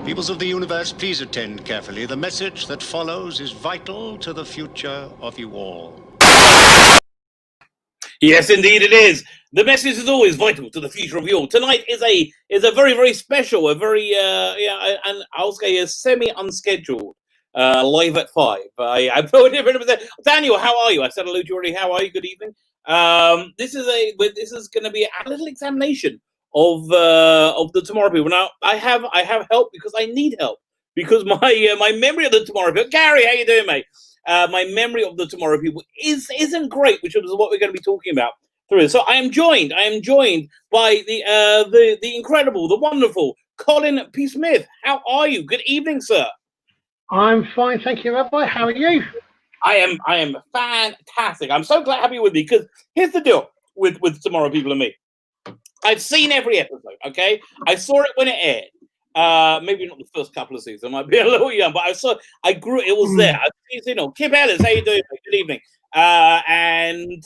Peoples of the universe, please attend carefully. The message that follows is vital to the future of you all. Yes, indeed it is. The message is always vital to the future of you all. Tonight is a very, very special, a very and I'll say a semi-unscheduled live at 5. I'm Daniel, how are you? I said hello to you already. How are you? Good evening. This is going to be a little examination of the Tomorrow People. Now I have help because I need help because my memory of the Tomorrow People. Gary, how you doing, mate? My memory of the Tomorrow People isn't great, which is what we're going to be talking about through it. So I am joined by the incredible, the wonderful Colin P. Smith. How are you? Good evening, sir. I'm fine, thank you, Rabbi. How are you? I am fantastic. I'm so glad to have you with me because here's the deal with Tomorrow People and me. I've seen every episode. Okay, I saw it when it aired. Maybe not the first couple of seasons. I might be a little young, but I grew. It was there. Kip Ellis, how you doing? Good evening. And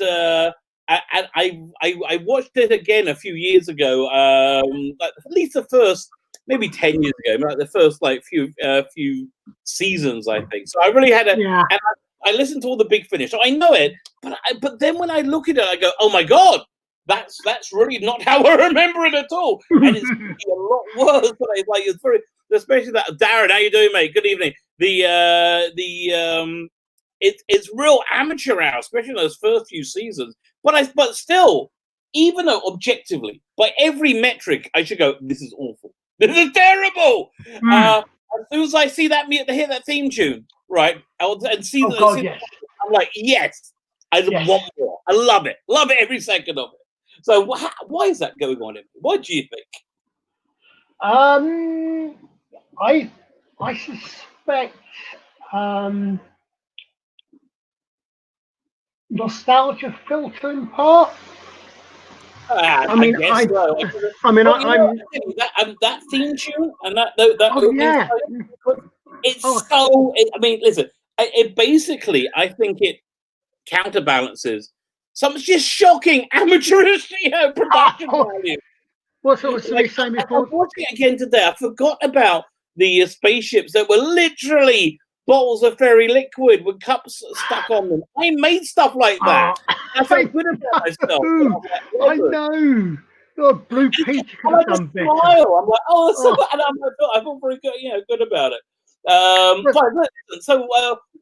I watched it again a few years ago. Like at least the first, maybe 10 years ago, like the first few seasons, I think. So I really had a. Yeah. And I listened to all the Big Finish. So I know it, but then when I look at it, I go, oh my god. That's really not how I remember it at all, and it's really a lot worse. It's very, especially that Darren. How you doing, mate? Good evening. It's real amateur hour, especially in those first few seasons. But still, even though objectively, by every metric, I should go, this is awful. This is terrible. As soon as I see hear that theme tune, right, and see yes. I'm like, yes, I want more. I love it every second of it. So why is that going on? What do you think? I suspect nostalgia filter in part. That theme tune and that it's so. Listen. It basically, I think it counterbalances some just shocking amateurish, production value. What was the same before? I'm watching it again today. I forgot about the spaceships that were literally bottles of fairy liquid with cups stuck on them. I made stuff like that. I felt good about myself. I know. God, Blue Peter could have done better. I'm like, and I felt very good, good about it. So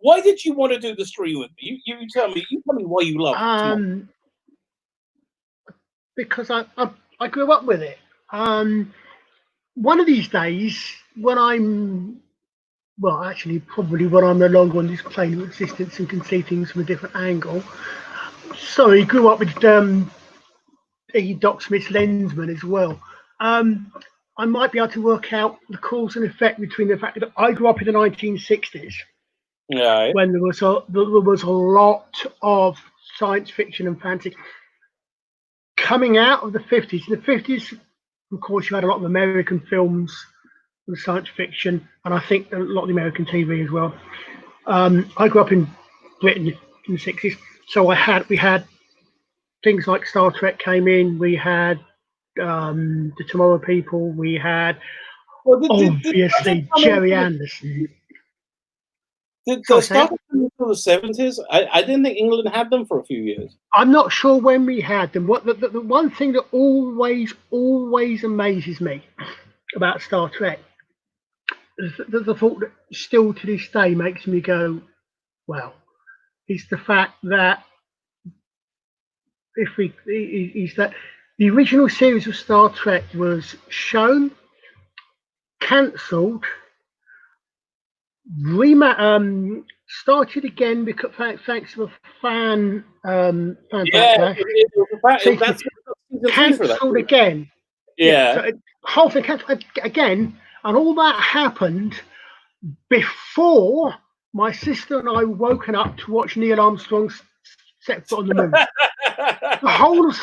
why did you want to do the stream with me? You tell me why you love it. Because I grew up with it. One of these days, when I'm no longer on this plane of existence and can see things from a different angle. So he grew up with Doc Smith's Lensman as well. I might be able to work out the cause and effect between the fact that I grew up in the 1960s, when there was a lot of science fiction and fantasy coming out of the 50s. In the 50s, of course, you had a lot of American films with science fiction, and I think a lot of the American TV as well. I grew up in Britain in the 60s, so we had things like Star Trek came in. We had the Tomorrow People. We had obviously Jerry Anderson. Did they start until the 70s? I didn't think England had them for a few years. I'm not sure when we had them. What the one thing that always amazes me about Star Trek is the thought that still to this day makes me go, wow, is the fact that the original series of Star Trek was shown, cancelled, started again because thanks to a fan backlash. Cancelled again. Yeah. So whole thing cancelled again, and all that happened before my sister and I were woken up to watch Neil Armstrong set foot on the moon. The whole of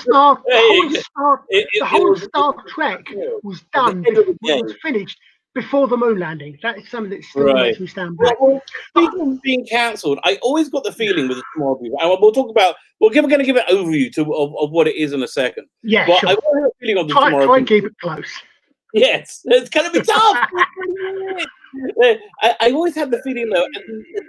Star Trek was done. It was finished before the moon landing. That is something that still makes me stand back. Well, speaking of being cancelled, I always got the feeling with the Tomorrow People, and we're going to give an overview of what it is in a second. Yeah, but sure. I want to have a feeling of the Try Tomorrow and keep it close. Yes, it's going to be tough. I always had the feeling, though,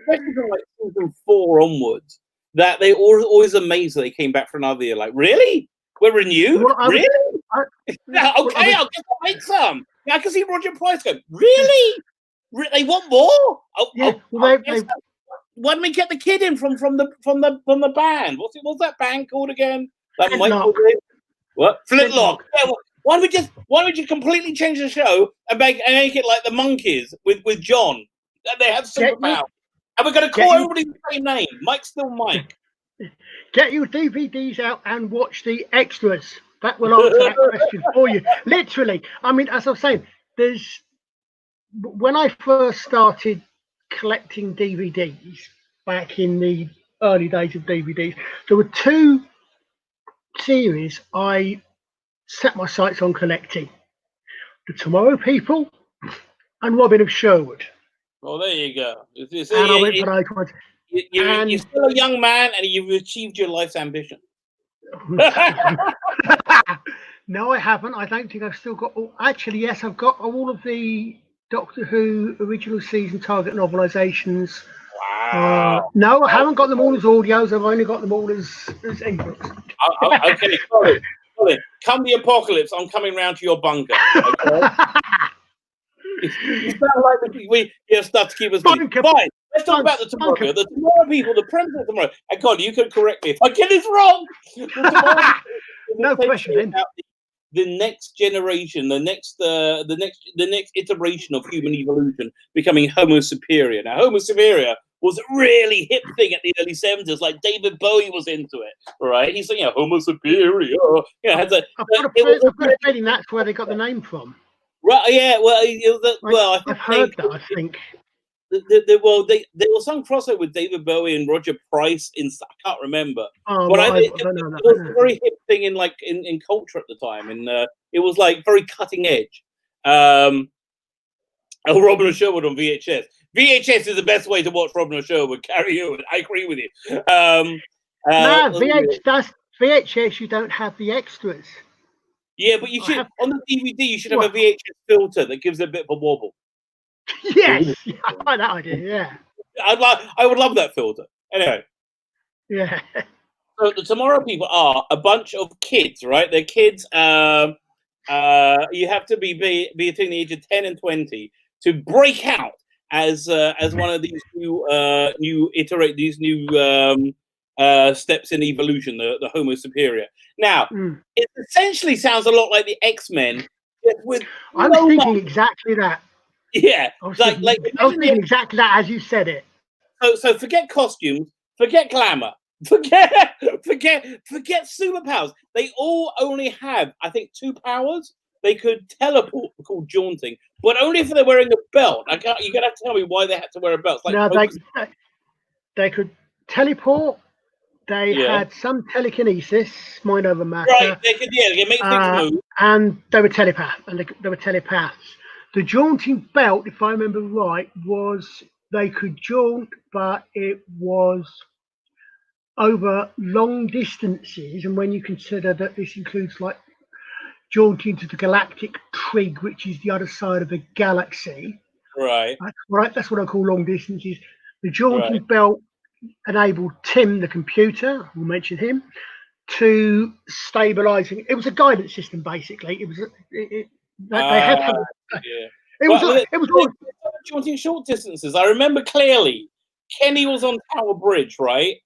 especially from like season 4 onwards, that they always amazed that they came back for another year. Like, really? We're renewed? Well, really? Okay, I'll just make some. Yeah, I can see Roger Price going, really? They want more? Yeah. Why don't we get the kid in from the band? What's that band called again? That Michael. What? Flintlock. Yeah, why don't we just completely change the show and make it like the Monkeys with John? They have superpowers. And we're going to call everybody the same name. Mike's still Mike. Get your DVDs out and watch the extras. That will answer that question for you. Literally. I mean, as I was saying, when I first started collecting DVDs back in the early days of DVDs, there were 2 series I set my sights on collecting: The Tomorrow People and Robin of Sherwood. Well, there you go. And I went for those ones. You're still a young man and you've achieved your life's ambition. No, I haven't. I don't think I've still got actually, yes, I've got all of the Doctor Who original season target novelizations. Wow. No, I haven't got them all as audios. I've only got them all as ebooks. Okay, sorry. Come the apocalypse, I'm coming round to your bunker. Okay? You sound like we have stuff to keep us busy. Fine. Let's talk about the Tomorrow People. The Tomorrow People, the premise of Tomorrow. And God, you can correct me if I get this wrong. No question. The next generation, the next iteration of human evolution becoming Homo superior. Now, Homo superior was a really hip thing at the early 70s, like David Bowie was into it, right? He's saying, Homo superior. I've got a feeling that's where they got the name from. Right, yeah, I've heard that, I think. There was some crossover with David Bowie and Roger Price I can't remember. It was a very hip thing in culture at the time, and it was like very cutting edge. Robin and Sherwood on VHS. VHS is the best way to watch Robin and Sherwood. Carry on. I agree with you. VHS. You don't have the extras. Yeah, but you should on the DVD. You should have a VHS filter that gives it a bit of a wobble. Yes, I like that idea. Yeah, I would love that filter. Anyway, yeah. So the Tomorrow People are a bunch of kids, right? They're kids. You have to be between the age of 10 and 20 to break out as one of these new steps in evolution, the Homo superior. Now, it essentially sounds a lot like the X-Men. I was thinking exactly that. Yeah, I was thinking exactly that as you said it. So forget costumes, forget glamour, forget superpowers. They all only have, I think, 2 powers. They could teleport, called jaunting, but only if they're wearing a belt. You're gonna have to tell me why they had to wear a belt. They could teleport. They had some telekinesis, mind over matter. Right, they could make things move. And they were telepaths. They were telepaths. The jaunting belt, if I remember right, was they could jaunt, but it was over long distances. And when you consider that this includes like jaunting to the galactic trig, which is the other side of the galaxy. Right. That's what I call long distances. The jaunting belt enabled Tim, the computer, we'll mention him, to stabilizing. It was a guidance system, basically. It was they had some, it was all jaunting short distances. I remember clearly Kenny was on Tower Bridge, right?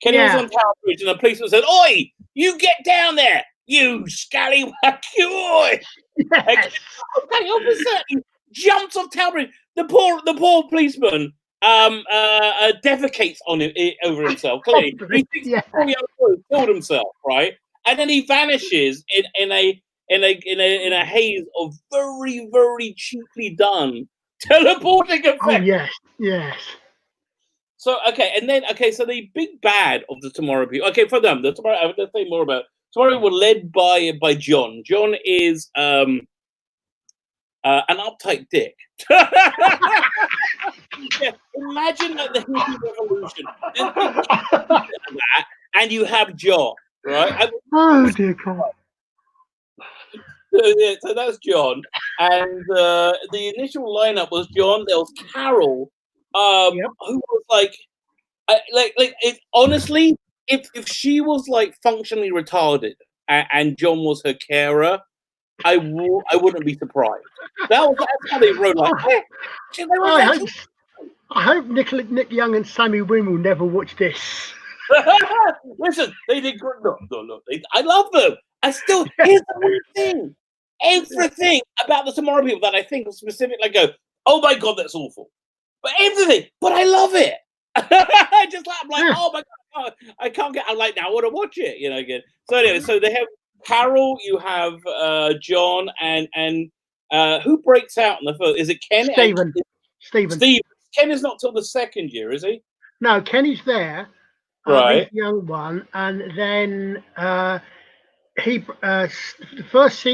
Kenny was on Tower Bridge, and the policeman said, "Oi, you get down there, you scallywag, you oi!" Yes. Okay, opposite, he jumps off Tower Bridge. The poor policeman defecates on it over himself. Clearly, he thinks he killed himself, right? And then he vanishes in a haze of very, very cheaply done teleporting effect. Oh yes. So so the big bad of the Tomorrow People. Okay, for them, let's say more about Tomorrow were led by John. John is an uptight dick. Imagine like the hippie revolution, and you have John, right? Oh dear God. So that's John. And the initial lineup was John. There was Carol, who was like honestly, if she was like functionally retarded and John was her carer, I wouldn't be surprised. That's how they wrote like. I hope Nick Young and Sammy Wynn will never watch this. Listen, they did good. Look. I love them. Here's the one thing. Everything about the Tomorrow People that I think was specific, I go, oh my God, that's awful. But everything, but I love it. I'm like, oh my God, I can't get. I'm like, now I want to watch it, again. So anyway, so they have Carol, you have John, and who breaks out in the first? Is it Ken? Stephen. Ken is not till the second year, is he? No, Kenny's there. Right. He's the young one, and then the first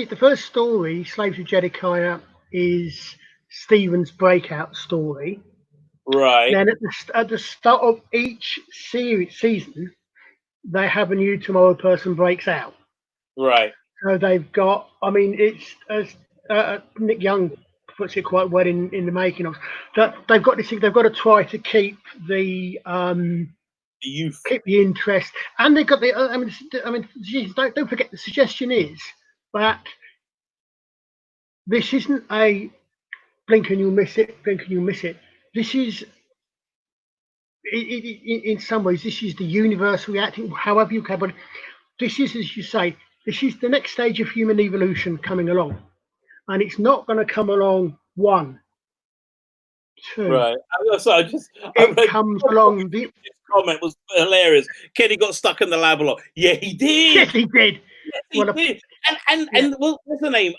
story, Slaves of Jedediah, is Stephen's breakout story. Right. Then at the start of each season, they have a new Tomorrow person breaks out. Right. So they've got. I mean, it's as Nick Young puts it quite well in the making of that. They've got this thing. They've got to try to keep the youth, keep the interest, and they've got the. I mean, geez, don't forget. The suggestion is that this isn't a blink and you'll miss it. Blink and you'll miss it. This is, in some ways, this is the universe reacting. However you can, but this is, as you say, this is the next stage of human evolution coming along, and it's not going to come along 1, 2. Right. It comes along. This comment was hilarious. Kenny got stuck in the lab a lot. Yeah, he did. Yes, he did. Yes, he did. And what's her name?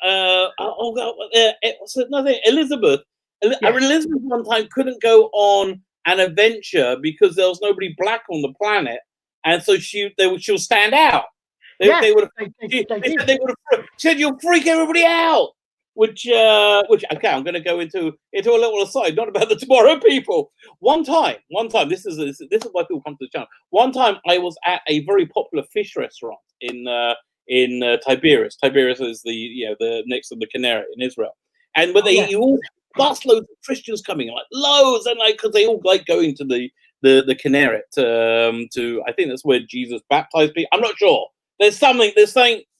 What's another Elizabeth. Yes. Elizabeth one time couldn't go on an adventure because there was nobody black on the planet, and so she'll stand out. They would have said you'll freak everybody out. Which okay, I'm going to go into a little aside, not about the Tomorrow People. One time, this is why people come to the channel. One time, I was at a very popular fish restaurant in Tiberias. Tiberias is the next to the Canary in Israel, and but you all busloads of Christians coming, like loads, and because they all like going to the Kinneret to I think that's where Jesus baptized people. I'm not sure. There's something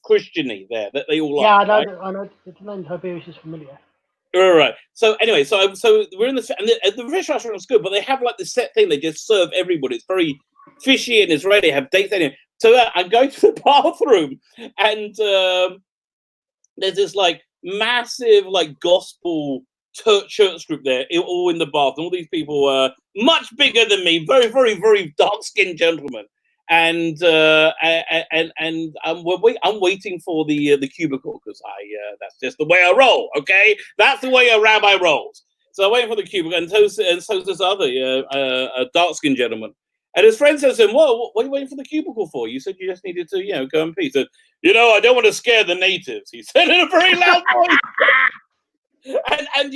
Christian-y there that they all like. Yeah, I know. The name Tiberius is familiar. Right. So anyway, so we're in the fish restaurant is good, but they have like this set thing. They just serve everybody. It's very fishy and it's ready. They have dates anyway. So I go to the bathroom and there's this like massive like gospel church group there, all in the bathroom. All these people were much bigger than me, very, very, very dark-skinned gentlemen. And I'm waiting for the cubicle because that's just the way I roll. Okay, that's the way a rabbi rolls. So I'm waiting for the cubicle, and so this other dark-skinned gentleman, and his friend says to him, "Well, what are you waiting for the cubicle for? You said you just needed to go and pee." He said, I don't want to scare the natives. He said in a very loud voice. And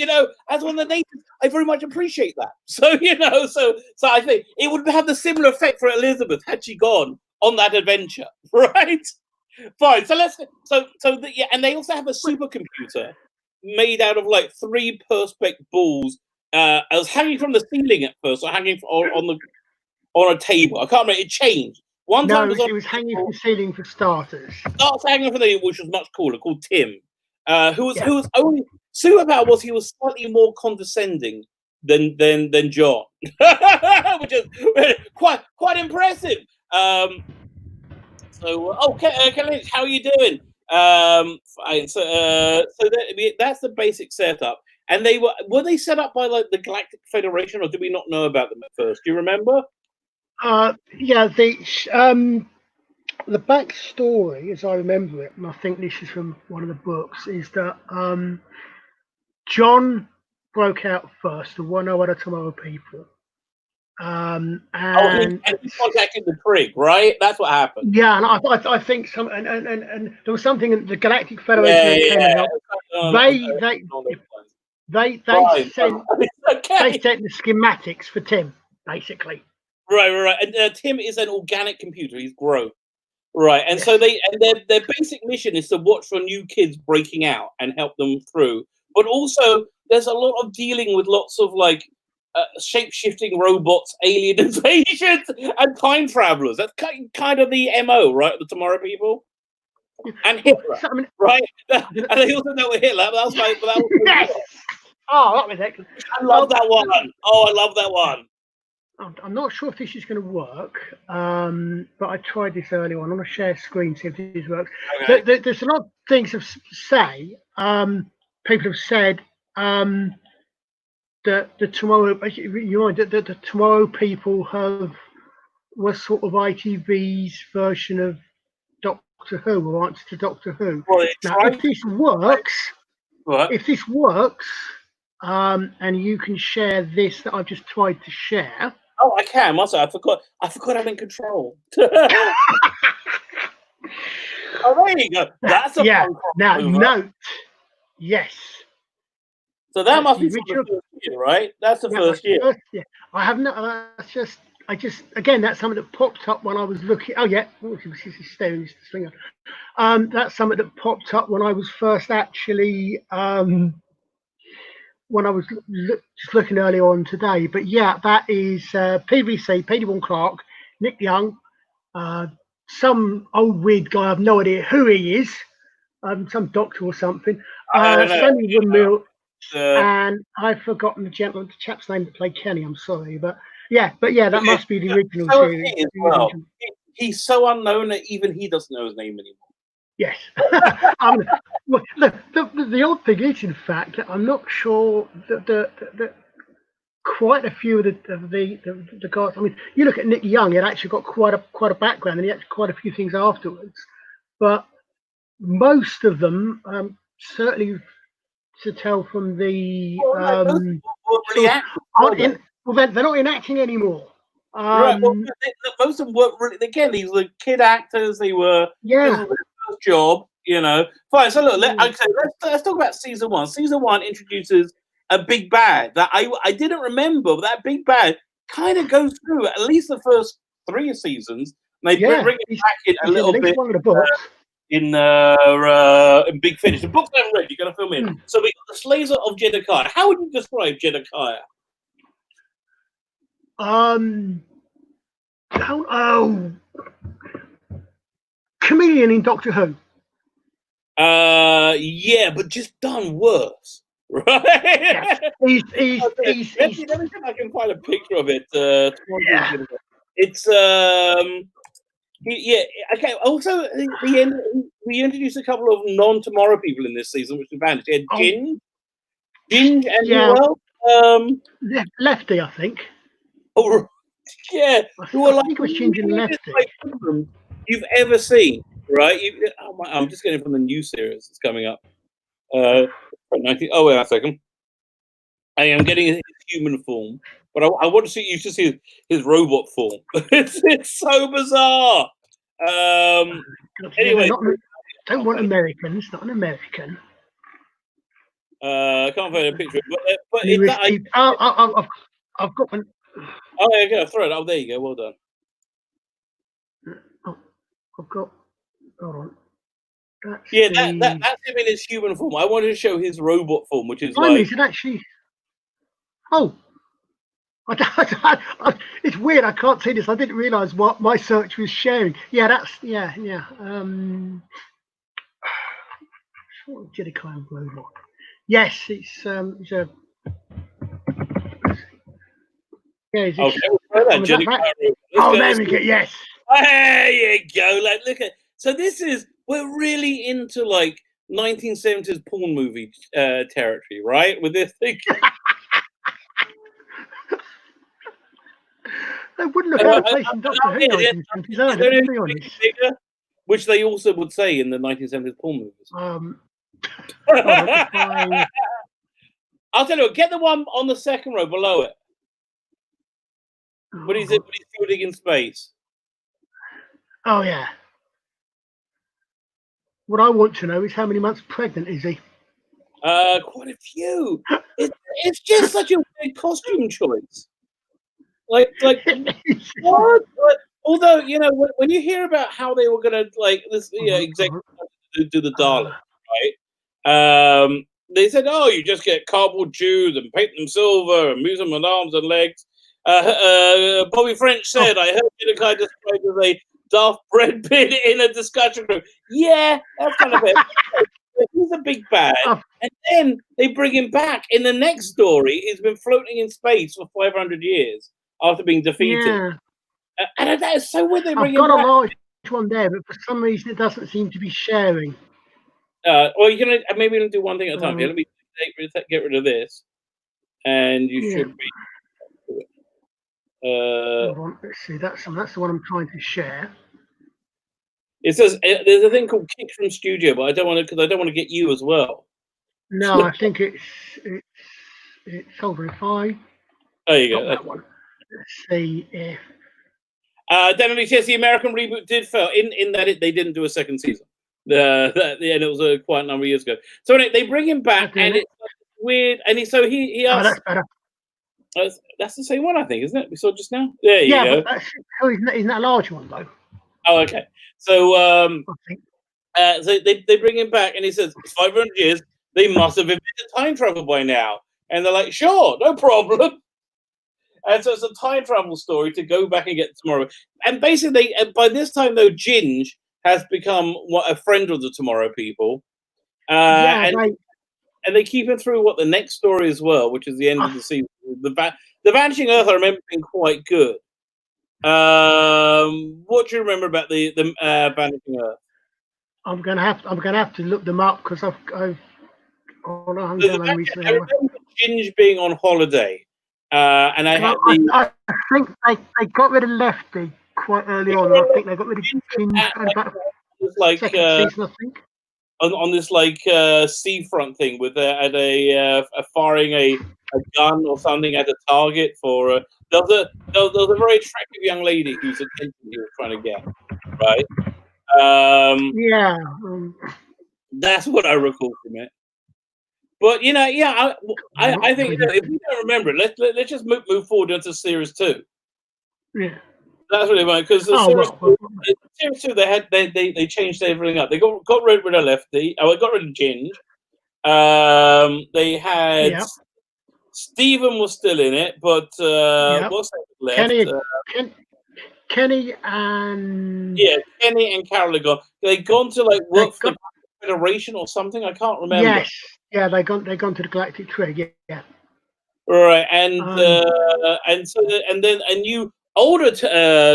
as one of the natives, I very much appreciate that. So so I think it would have the similar effect for Elizabeth had she gone on that adventure, right? Fine. So and they also have a supercomputer made out of like 3 perspex balls. I was hanging from the ceiling at first, or hanging on a table. I can't remember. It changed. One time it was hanging from the ceiling for starters. Starts hanging from the ceiling, which was much cooler, called Tim, who was only. Superpower was he was slightly more condescending than John, which is quite impressive. Kelly, how are you doing? So that's the basic setup. And they were they set up by like the Galactic Federation, or did we not know about them at first? Do you remember? The backstory, as I remember it, and I think this is from one of the books, is that John broke out first, the one other Tomorrow People. And he contacted the Trig, right? That's what happened. Yeah, and I think some and there was something in the Galactic Federation came and helped. They sent the schematics for Tim, basically. Right. And Tim is an organic computer. He's grown. Right, and so their basic mission is to watch for new kids breaking out and help them through. But also, there's a lot of dealing with lots of like shape-shifting robots, alien invasions, and time travelers. That's kind of the MO, right? The Tomorrow People and Hitler, right? And they also know Hitler. That was yes. Oh, that was excellent. I love that one. Oh, I love that one. I'm not sure if this is going to work, but I tried this earlier on. I'm going to share screen, see if this works. Okay. There's a lot of things to say. People have said that the Tomorrow, the Tomorrow People was sort of ITV's version of Doctor Who, or answer to Doctor Who. Well, now, if this works, and you can share this that I've just tried to share. Oh, I can. Also, I forgot I'm in control. Oh, there you go. That's a fun now note. Yes. So that must be the first year, right? That's the first year. I have not. Again, that's something that popped up when I was looking. Oh yeah, this is staring this thing up. That's something that popped up when I was first actually. When I was just looking earlier on today, but yeah, that is PVC, Peter Vaughan Clark, Nick Young, some old weird guy. I've no idea who he is, some doctor or something. Sonny Windmill, and I've forgotten the chap's name that played Kenny. I'm sorry, but that must be the original series. Well. He's so unknown that even he doesn't know his name anymore. Yes. The odd thing is, in fact, that I'm not sure that quite a few of the guys. I mean, you look at Nick Young; he had actually got quite a background, and he had quite a few things afterwards. But most of them, certainly to tell from the, they're not in acting anymore. Right. Well, most of them weren't really. Again, these were kid actors. They were. Yeah. Job, Fine. So look, let's talk about season one. Season one introduces a big bad that I didn't remember, but that big bad kind of goes through at least the first 3 seasons. And they bring it back in a little bit one of the books. In Big Finish. The books I haven't read, you're going to film in. So we got the Slayers of Jedediah. How would you describe Jedediah? Comedian in Doctor Who. Yeah, but just done worse, right? He's let me see if I can find a picture of it. It's okay. Also, we introduced a couple of non-Tomorrow People in this season, which we vanished. Ginge, and who else? Lefty, I think. Oh, yeah. I think it was Ginge and Lefty. You've ever seen, right? I'm just getting from the new series that's coming up. Wait a second. I am getting his human form, but I want to see you to see his robot form. it's so bizarre. Anyway, don't want Americans. Not an American. I can't find a picture, but I've got one. Oh, yeah, go throw it. Oh, there you go. Well done. I've got. Hold on. That's him in his human form. I wanted to show his robot form, which is like. Is it actually? Oh, it's weird. I can't see this. I didn't realise what my search was sharing. Yeah, that's yeah. Sort of Jedediah robot. Yes, it's a. Yeah, there we go. Yes. There you go. Like, look at. So we're really into like 1970s porn movie territory, right? With this thing. They wouldn't have had a place in Doctor Who to be honest. Which they also would say in the 1970s porn movies. I'll tell you what, get the one on the second row below it. When he's shooting in space. Oh yeah. What I want to know is how many months pregnant is he? Quite a few. It's just such a weird costume choice. Like what? Although, you know, when you hear about how they were going to, like, this executive do the Daleks, right? They said, oh, you just get cardboard Jews and paint them silver and move them on arms and legs. Bobby French said, I heard the guy described as a daft bread bin in a discussion group. Yeah, that's kind of it. He's a big bad. And then they bring him back. In the next story, he's been floating in space for 500 years after being defeated. Yeah. And that is so weird they bring I've got him back. a large one there, but for some reason it doesn't seem to be sharing. Well, you're gonna maybe do one thing at a time. Let me get rid of this, and you should be. Hold on, let's see. That's the one I'm trying to share. It says there's a thing called Kick from Studio, but I don't want to get you as well. No, I think it's over. If I there you go. That one. Let's see if. Definitely says the American reboot did fail in that they didn't do a second season. And it was quite a number of years ago. So anyway, they bring him back, and it's weird. And he asked. That's better. That's the same one, I think, isn't it? We saw just now. There you go. But isn't that a large one though? Oh, okay. So so they bring him back, and he says it's 500 years. They must have invented time travel by now, and they're like, sure, no problem. And so it's a time travel story to go back and get Tomorrow. And basically, by this time, though, Ginge has become a friend of the Tomorrow People. And they keep him through the next story as well, which is the end of the season. The Vanishing Earth, I remember being quite good. What do you remember about the Vanishing Earth? I'm gonna have to look them up because I remember Ginge being on holiday. And I think they got rid of Lefty quite early on. I think they got rid of Ginge about second season, I think. On this seafront thing with firing a gun or something at a target for there was a very attractive young lady whose attention he was trying to get, right? That's what I recall from it. But I think if we don't remember it, let's just move forward into series 2. Yeah. That's really right, because series 2 they changed everything up. They got rid of Lefty. Got rid of Ginge. They had Stephen was still in it, but what's left? Kenny and Kenny and Carol had gone. They'd gone to work for the Federation or something. I can't remember. Yes, they gone to the Galactic Trade. Yeah. Right, and then a new older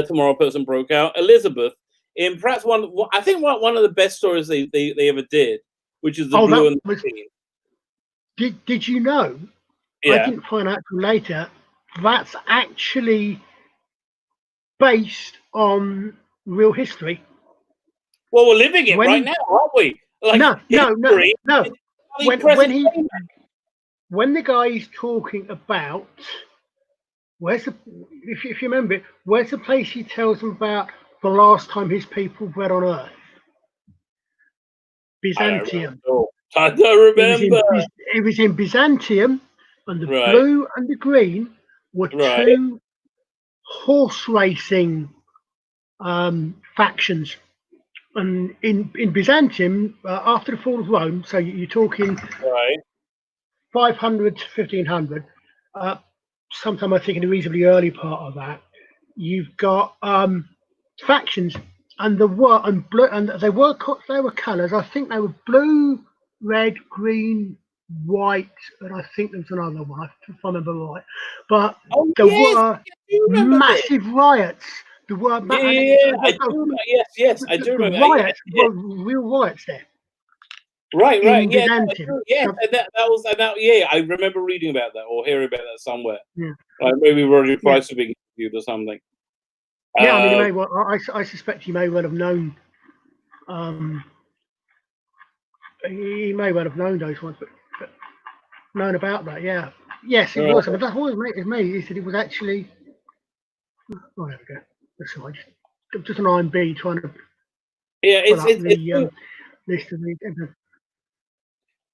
Tomorrow person broke out, Elizabeth, in perhaps one of the best stories they ever did, which is the Blue and the Green. Did you know? Yeah. I didn't find out till later. That's actually based on real history. Well, we're living it right now, aren't we? No. When the guy is talking about if you remember, where's the place he tells them about the last time his people were on Earth? Byzantium. I don't remember. It was in Byzantium, and the blue and the green were two horse racing factions. And in Byzantium, after the fall of Rome, so you're talking 500 to 1500, sometime I think in the reasonably early part of that, you've got factions, and they were colours. I think they were blue, red, green, white, and I think there was another one, if I remember right. But there were massive riots. There were yes, I do remember. Riots, real riots there. Right, I remember reading about that or hearing about that somewhere. Yeah. Maybe Roger Price was being interviewed or something. Yeah, I mean, I suspect he may well have known. He may well have known those ones, but known about that. Yeah, yes, it was. But that's what it made. He said it was actually. Oh, there we go. That's right. Just an IMB trying to. Yeah, it's list of the.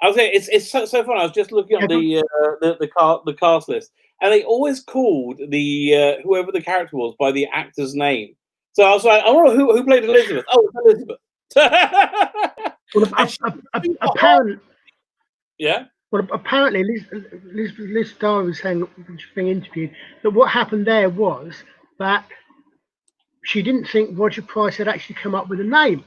I was saying it's so fun. I was just looking at the cast list, and they always called the whoever the character was by the actor's name. So I was like, oh, who played Elizabeth? Oh, it's Elizabeth. Well, apparently, yeah. Well, apparently, Liz Starr was saying, being interviewed, that what happened there was that she didn't think Roger Price had actually come up with a name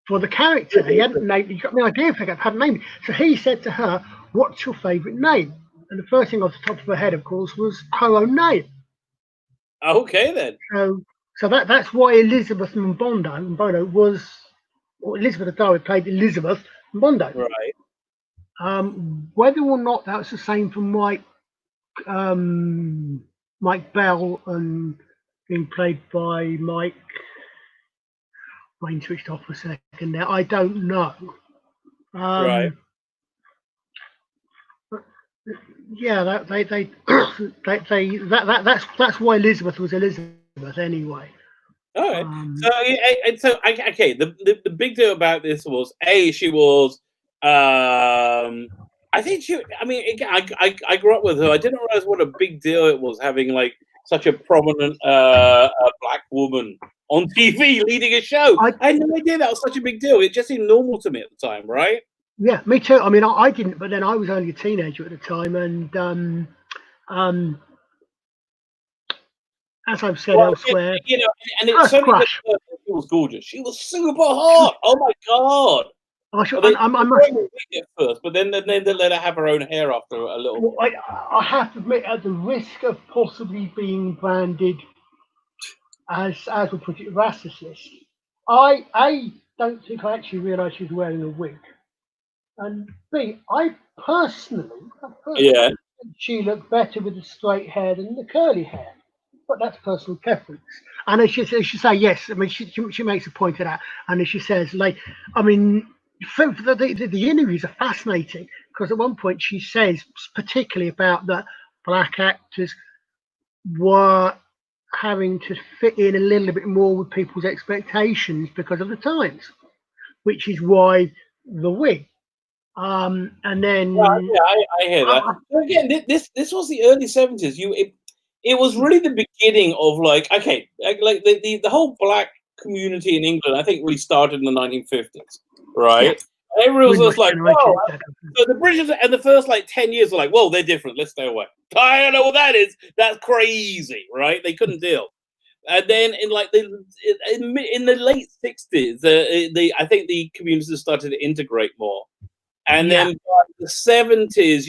for the character. He hadn't named. He got no idea if he had a name. So he said to her, "What's your favourite name?" And the first thing off the top of her head, of course, was her own name. Okay, then. So that's why Elizabeth Mbondo was, or Elizabeth Adari played Elizabeth Mbondo. Right. Whether or not that was the same for Mike Bell and being played by Mike. Brain switched off for a second there. I don't know. Right. But yeah, that's why Elizabeth was Elizabeth anyway. All right. Okay. The big deal about this was she was. I think she. I mean, I grew up with her. I didn't realize what a big deal it was having like such a prominent black woman on TV leading a show. I had no idea that was such a big deal. It just seemed normal to me at the time, right? Yeah, me too. I mean, I didn't, but then I was only a teenager at the time, and as I've said elsewhere, and it's certainly she was gorgeous. She was super hot. Oh my god! I'm at first, but then they let her have her own hair after a little. Well, I have to admit, at the risk of possibly being branded as we put it, racist, I don't think I actually realised she was wearing a wig, and B, I personally think she looked better with the straight hair than the curly hair. But that's personal preference. And as she say, yes, I mean, she makes a point of that. And as she says, like, I mean, the interviews are fascinating because at one point she says, particularly about that black actors were having to fit in a little bit more with people's expectations because of the times, which is why the wig. And then, I hear that. Again, this was the early 70s. It was really the beginning of like the whole black community in England. I think really started in the 1950s, right? Yeah. Everyone was just like, "Whoa!" So the British and the first like 10 years were like, "Whoa, they're different. Let's stay away." I don't know what that is. That's crazy, right? They couldn't deal. And then in like in the late 60s, I think the communities started to integrate more. And then by the 70s,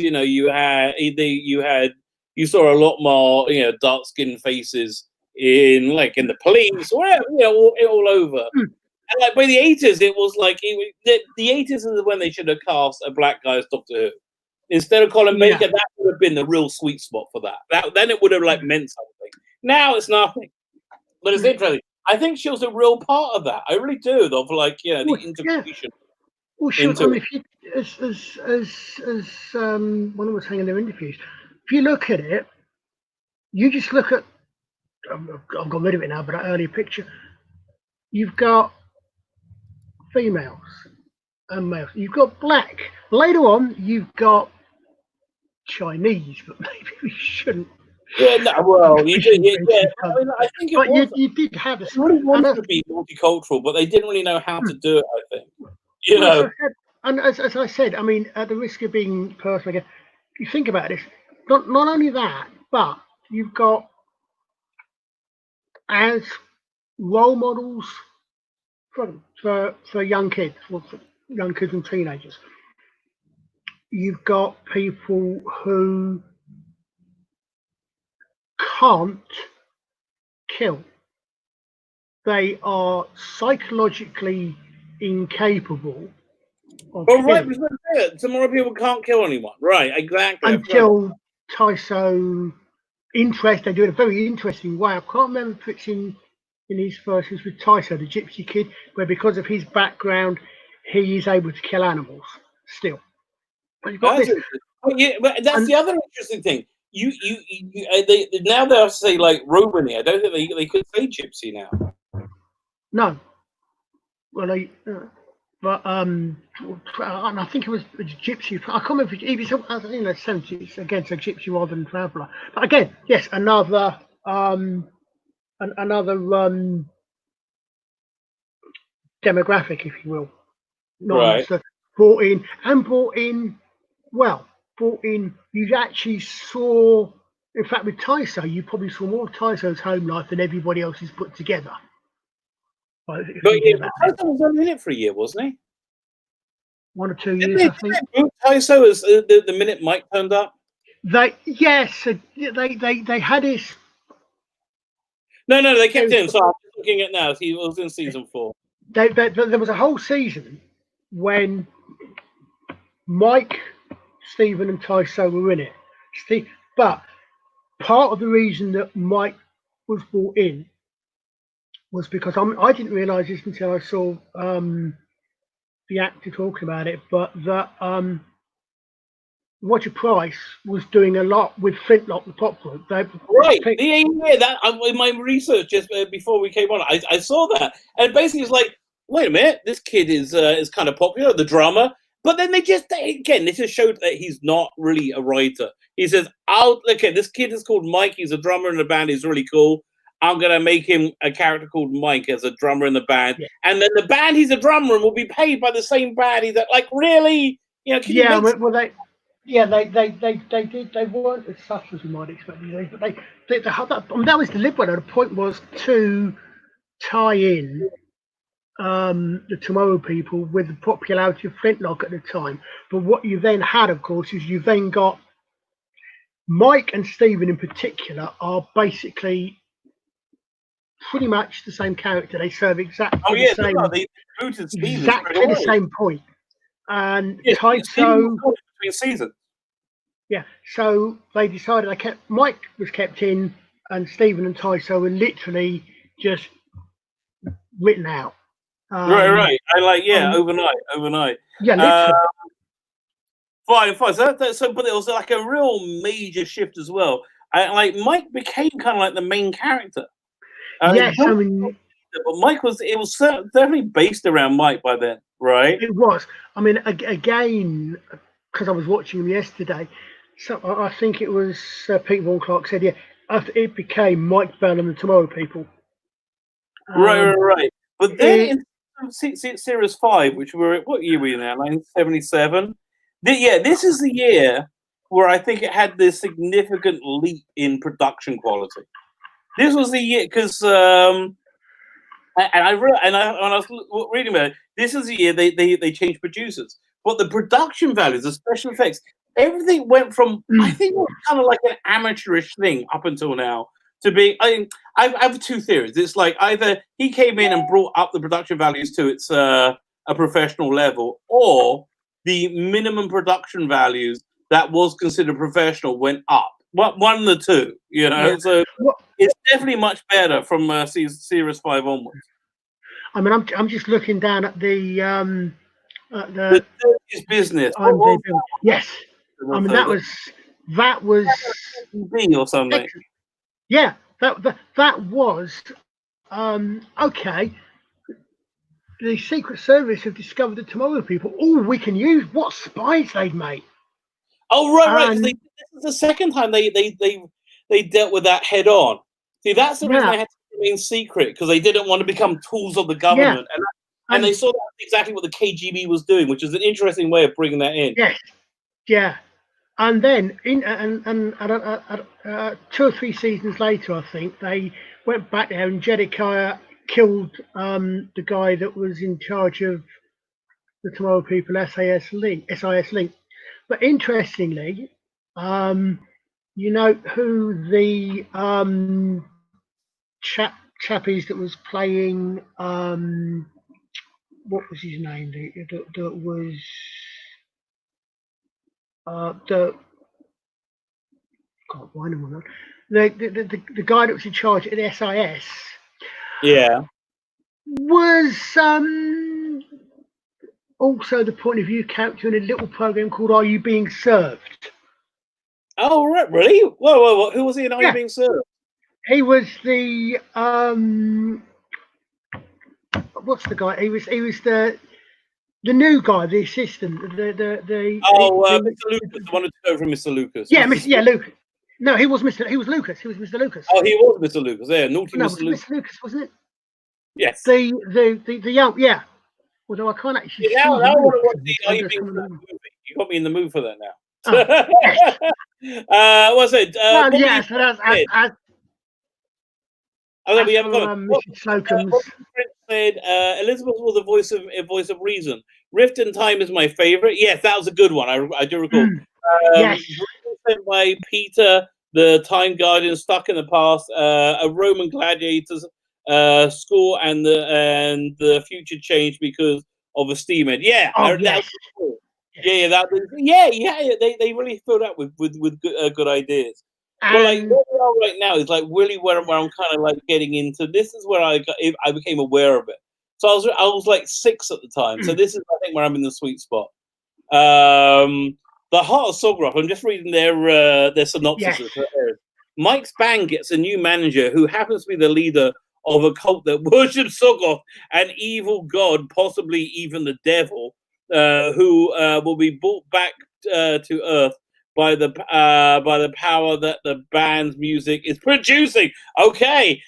you saw a lot more, dark-skinned faces in the police, or all over. And like by the 80s, it was like the 80s is when they should have cast a black guy as Doctor Who instead of Colin Baker. That would have been the real sweet spot for that. Then it would have like meant something. Now it's nothing. But it's interesting. I think she was a real part of that. I really do. Of like the integration. Well, sure. I mean, if you, as one of us saying in their interviews, if you look at it, you just look at. I've got rid of it now, but that earlier picture, you've got females and males. You've got black. Later on, you've got Chinese, but maybe we shouldn't. Yeah, no, well, you did. Yeah, I mean, I think you did have a. They really wanted to be multicultural, but they didn't really know how to do it. I think. And as I said, I mean, at the risk of being personal again, if you think about this, not only that, but you've got as role models for young kids, for young kids and teenagers. You've got people who can't kill. They are psychologically incapable of killing. Some more people can't kill anyone. Right, exactly. Until Tyso interest, they do it in a very interesting way. I can't remember if it's in his versions with Tyso, the gypsy kid, where because of his background, he is able to kill animals still. But you've got this. But that's the other interesting thing. They now they have to say like Romany. I don't think they could say gypsy now. No. Well, but and I think it was gypsy. I can't remember if it was in the 70s again, so gypsy rather than traveller. But again, yes, another another demographic, if you will. Right. Brought in. You actually saw. In fact, with Tyso, you probably saw more of Tyso's home life than everybody else's put together. But Tyso was only in it for a year, wasn't he? 1 or 2 years, I think. Tyso was the minute Mike turned up. They had his. No, they kept him. So I'm looking at now. He was in season 4. There was a whole season when Mike, Stephen, and Tyso were in it. But part of the reason that Mike was brought in was because I didn't realise this until I saw the actor talking about it, but that Roger Price was doing a lot with Flintlock, the pop group. That in my research just before we came on, I saw that, and basically it's like, wait a minute, this kid is kind of popular, the drummer, but then they just showed that he's not really a writer. He says, this kid is called Mike. He's a drummer in the band. He's really cool. I'm going to make him a character called Mike as a drummer in the band. Yeah. And then the band he's a drummer in will be paid by the same band. He's like, really? They weren't as such as we might expect. But that was deliberate. The point was to tie in the Tomorrow People with the popularity of Flintlock at the time. But what you then had, of course, is you then got Mike and Stephen in particular are basically pretty much the same character. They serve exactly the same point. And Tyso between seasons. Yeah, so they decided Mike was kept in, and Stephen and Tyso were literally just written out. Right. Overnight. Yeah, literally. Fine. So but it was like a real major shift as well. Mike became kind of like the main character. Yes, but Mike was definitely based around Mike by then, right? It was. I mean, again, because I was watching him yesterday, so I think it was Pete Vaughan Clark said, after it became Mike Bell and the Tomorrow People. Right. But then in Series 5, which what year were we in now? 1977. This is the year where I think it had this significant leap in production quality. This was the year because, when I was reading about it, this is the year they changed producers, but the production values, the special effects, everything went from I think it was kind of like an amateurish thing up until now to being. I have 2 theories. It's like either he came in and brought up the production values to its a professional level, or the minimum production values that was considered professional went up. One of the two, So it's definitely much better from Series 5 onwards. I mean, I'm just looking down at the Dirtiest Business. Yes, I mean that was B or something. Yeah, that was okay. The Secret Service have discovered the Tomorrow People. Oh, we can use what spies they've made. Oh, right. This is the second time they dealt with that head on. See, that's the reason they had to remain secret, because they didn't want to become tools of the government. Yeah. And they saw that's exactly what the KGB was doing, which is an interesting way of bringing that in. Yes, yeah. And then, 2 or 3 seasons later, I think, they went back there and Jedediah killed the guy that was in charge of the Tomorrow People, SIS Link. But interestingly, you know who the chap is that was playing, what was his name? That was the guy that was in charge at the SIS. Yeah. Was also the point of view character in a little program called Are You Being Served? Oh, right, really? Whoa. Who was he in Are You Being Served? He was the what's the guy? He was the new guy, the assistant. Mr. Lucas, the one who took over from Mr. Lucas. Yeah, Lucas. No, he was Mr. He was Lucas. He was Mr. Lucas. Oh, he was Mr. Lucas. Yeah, naughty No, Mr. Lucas. Mr. Lucas, wasn't it? Yes. The young, yeah. Although I can't actually see now the I want to Lucas, watch the Are You Being for that movie? You got me in the mood for that now. Oh, yes. What's it? Well, yes, but we haven't got Mrs. Slocum's. said Elizabeth was a voice of reason. Rift in Time is my favorite. Yes, that was a good one. I do recall. Yes. Sent by Peter, the Time Guardian, stuck in the past. A Roman gladiators school and the future changed because of a steamhead. Yeah. Oh, yes. Cool. Yeah. They really filled out with good ideas. But like where we are right now is like really where I'm kind of like getting into. This is where I became aware of it. So I was like 6 at the time. So this is I think where I'm in the sweet spot. The Heart of Sograf. I'm just reading their synopsis. Yes. Mike's band gets a new manager who happens to be the leader of a cult that worships Sograf, an evil god, possibly even the devil, who will be brought back to Earth by the power that the band's music is producing. Okay,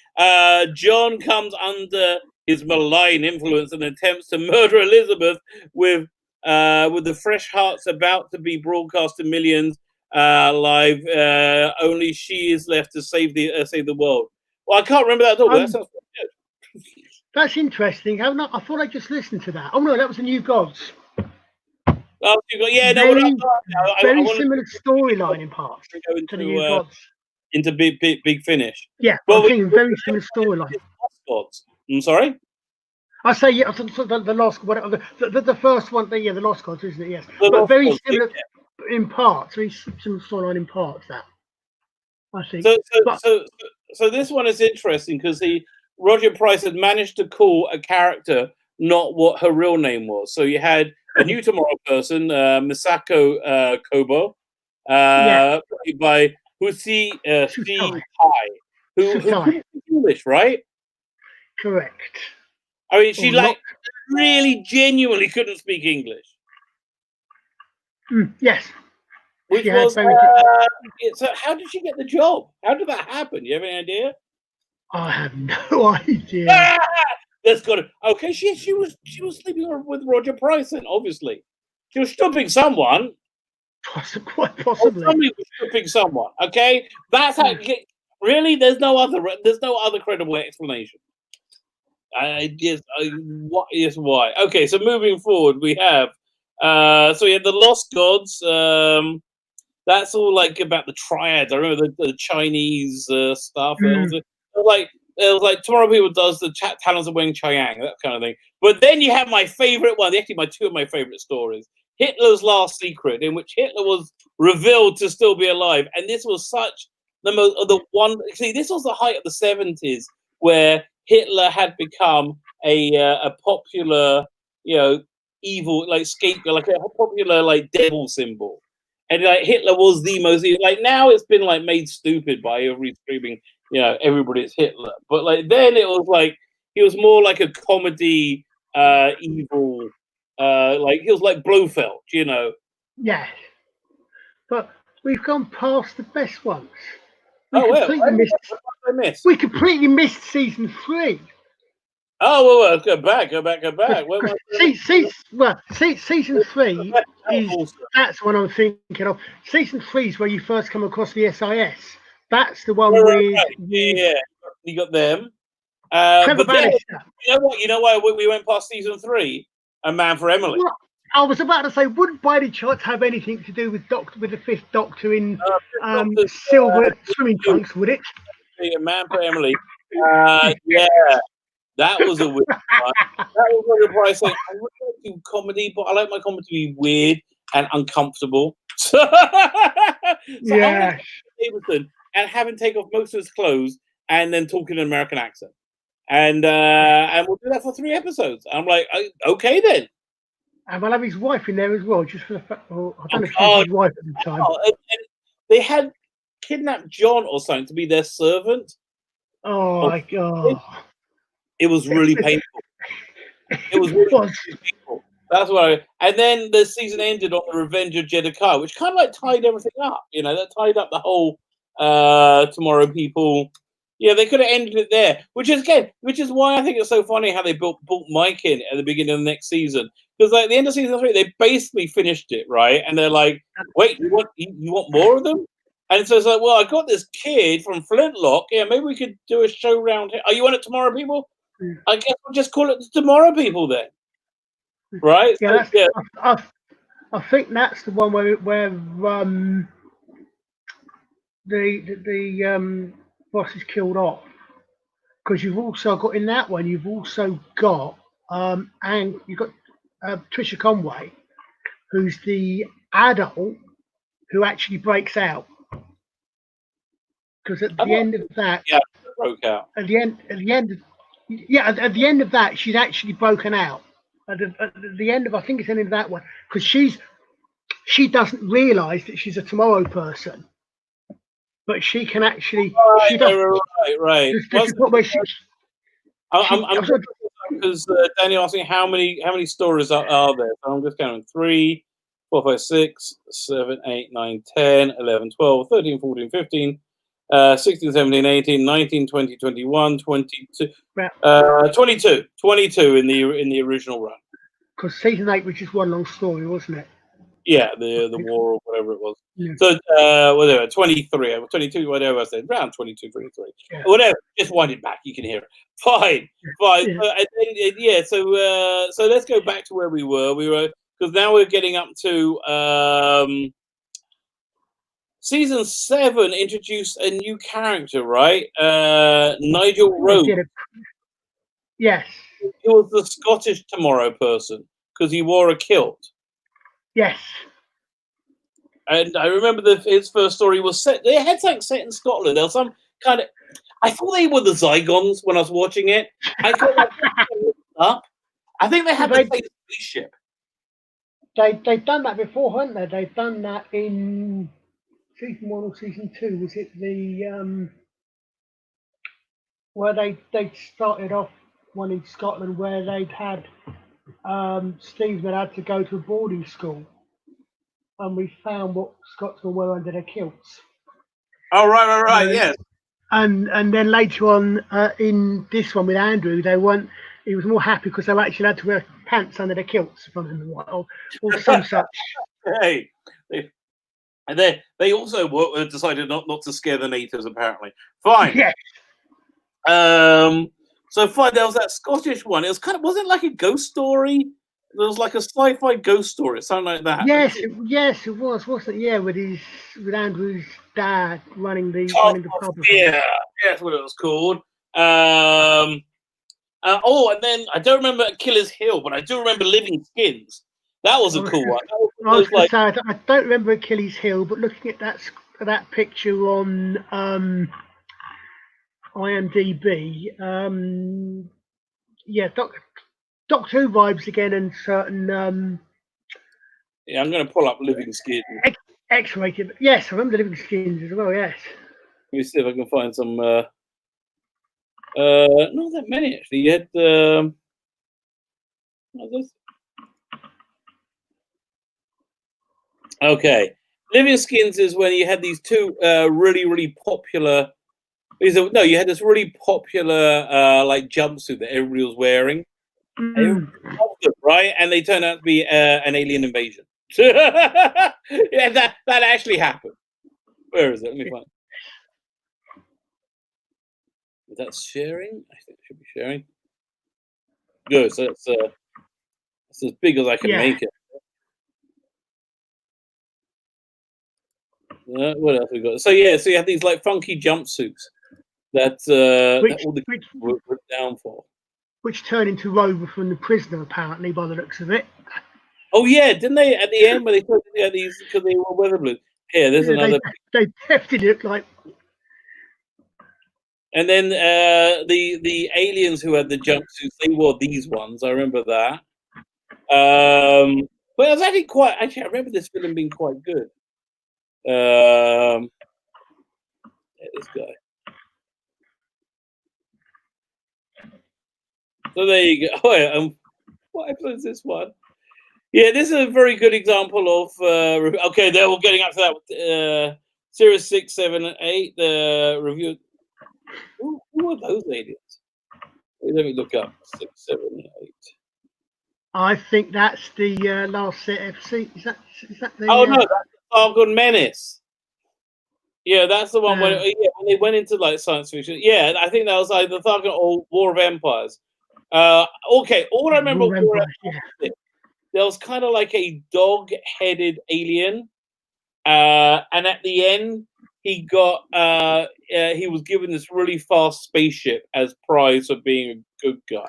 John comes under his malign influence and attempts to murder Elizabeth with the fresh hearts about to be broadcast to millions live. Only she is left to save the world. Well, I can't remember that at all. That sounds good. That's interesting. I thought I just listened to that. Oh no, that was the New Gods. Oh, very similar storyline in parts to the New Gods. Into big finish. Yeah, I'm thinking very similar storyline. Gods. I'm sorry. I say yeah. The Lost, the first one. The Lost Gods, isn't it? Yes, but very similar in parts. Very similar storyline in parts. That I think. So this one is interesting because Roger Price had managed to call a character not what her real name was. So you had a New Tomorrow person, Misako Kobo, played by Husi Hai, who speaks English, right? Correct. I mean, she really genuinely couldn't speak English. Yes. Which was so how did she get the job? How did that happen? You have any idea? I have no idea. That's got it. Okay, she was sleeping with Roger Price, then obviously she was stripping someone. Quite possibly. Somebody was stripping someone. Okay, that's how. Really, there's no other credible explanation. Why? Okay, so moving forward, we have the Lost Gods. That's all like about the triads. I remember the Chinese stuff. It was like Tomorrow People does the Talons of Weng Chiang, that kind of thing. But then you have my favorite one, actually two of my favorite stories, Hitler's Last Secret, in which Hitler was revealed to still be alive. And this was such this was the height of the 70s where Hitler had become a popular, evil, like scapegoat, like a popular, like devil symbol. And like Hitler was the most, like now it's been like made stupid by every screaming, everybody's Hitler. But like then it was like he was more like a comedy, evil, like he was like Blofeld, Yeah, but we've gone past the best ones. We completely missed season 3. Oh well, go back. Season 3 that's what I'm thinking of. Season 3 is where you first come across the SIS. That's the one with you got them. But then, you know why we went past season 3? A Man for Emily. Well, I was about to say, wouldn't by any chance have anything to do with the Fifth Doctor in silver swimming trunks, would it? A Man for Emily. Yeah. That was a weird one. That was where the price like, I would like to do comedy, but I like my comedy to be weird and uncomfortable. Yeah. Ableton and having take off most of his clothes and then talking in an American accent. And we'll do that for 3 episodes. I'm like, okay then. And we'll have his wife in there as well, just for the fact. Well, I don't know if it was his wife at the time. And they had kidnapped John or something to be their servant. Oh my god. It was really painful. It was really painful. That's why. And then the season ended on the Revenge of Jedediah, which kind of like tied everything up. That tied up the whole Tomorrow People. Yeah, they could have ended it there, which is why I think it's so funny how they brought Mike in at the beginning of the next season, because like at the end of season 3, they basically finished it, right? And they're like, "Wait, you want more of them?" And so it's like, "Well, I got this kid from Flintlock. Yeah, maybe we could do a show round here. Are you on it Tomorrow People? I guess we'll just call it the Tomorrow People then, right?" Yeah, so, I think that's the one where the boss is killed off, because you've also got in that one. You've also got and you've got Trisha Conway, who's the adult who actually breaks out. Because at the end of that, broke out. At the end of that, she's actually broken out. At the end of, I think it's the end of that one, because she doesn't realise that she's a tomorrow person, but she can actually. She does. Right. I'm because Daniel asked me how many stories are there. So I'm just counting 3, 4, 5, 6, 7, 8, 9, 10, 11, 12, 13, 14, 15. 16, 17, 18, 19, 20, 21, 22, 22 in the original run. Because season 8 was just one long story, wasn't it? Yeah, the war or whatever it was. Yeah. So whatever, 23, 22, whatever I said, around 22, 23, whatever. Just wind it back. You can hear it. Fine. Yeah. So let's go back to where we were. Because now we're getting up to. Season 7 introduced a new character, right? Nigel Rose. Yes. He was the Scottish Tomorrow person because he wore a kilt. Yes. And I remember his first story was set. They had something set in Scotland. There was some kind of. I thought they were the Zygons when I was watching it. I think they had the same spaceship. They've done that before, haven't they? They've done that in season 1 or season 2. Was it the where they started off one in Scotland where they'd had Steve that had to go to a boarding school, and we found what Scotsmen were under their kilts. Oh right, yes. And then later on in this one with Andrew, he was more happy because they actually had to wear pants under their kilts, or some such. Hey. And they also decided not to scare the natives, apparently. Fine. Yeah. So fine, there was that Scottish one. It was wasn't it like a ghost story? There was like a sci-fi ghost story, something like that. Yes, it was, wasn't it? Yeah, with Andrew's dad running the pub. Yeah, that's what it was called. And then I don't remember Killer's Hill, but I do remember Living Skins. That was a cool one. I don't remember Achilles Hill, but looking at that picture on IMDb, Doctor Who vibes again, and certain. Yeah, I'm going to pull up Living Skins. X-rated. Yes, I remember Living Skins as well. Yes. Let me see if I can find some. Not that many actually. You had. Okay, Living Skins is when you had these two really, really popular. You had this really popular like jumpsuit that everybody was wearing, right? And they turned out to be an alien invasion. Yeah, that actually happened. Where is it? Let me find. Is that sharing? I think it should be sharing. Good. So it's as big as I can make it. What else we got? So you have these like funky jumpsuits that all the kids were down for. Which turned into Rover from The Prisoner, apparently, by the looks of it. Oh yeah, didn't they at the end when they took these because they were weather blues? Here, there's another. They definitely look like. And then the aliens who had the jumpsuits, they wore these ones. I remember that. But it was actually I remember this film being quite good. This guy. So there you go. Oh, yeah, what episode is this one? Yeah, this is a very good example of. Okay, they're all getting up to that. Series 6, 7, and 8. The review. Who are those aliens? Let me look up 6, 7, and 8. I think that's the last set FC. Is that the? Oh no, that's the Argon Menace. Yeah, that's the one when they went into like science fiction. Yeah, I think that was like the Thargon or War of Empires. Okay, all I remember War of Empires, there was kind of like a dog-headed alien, and at the end he got he was given this really fast spaceship as prize for being a good guy.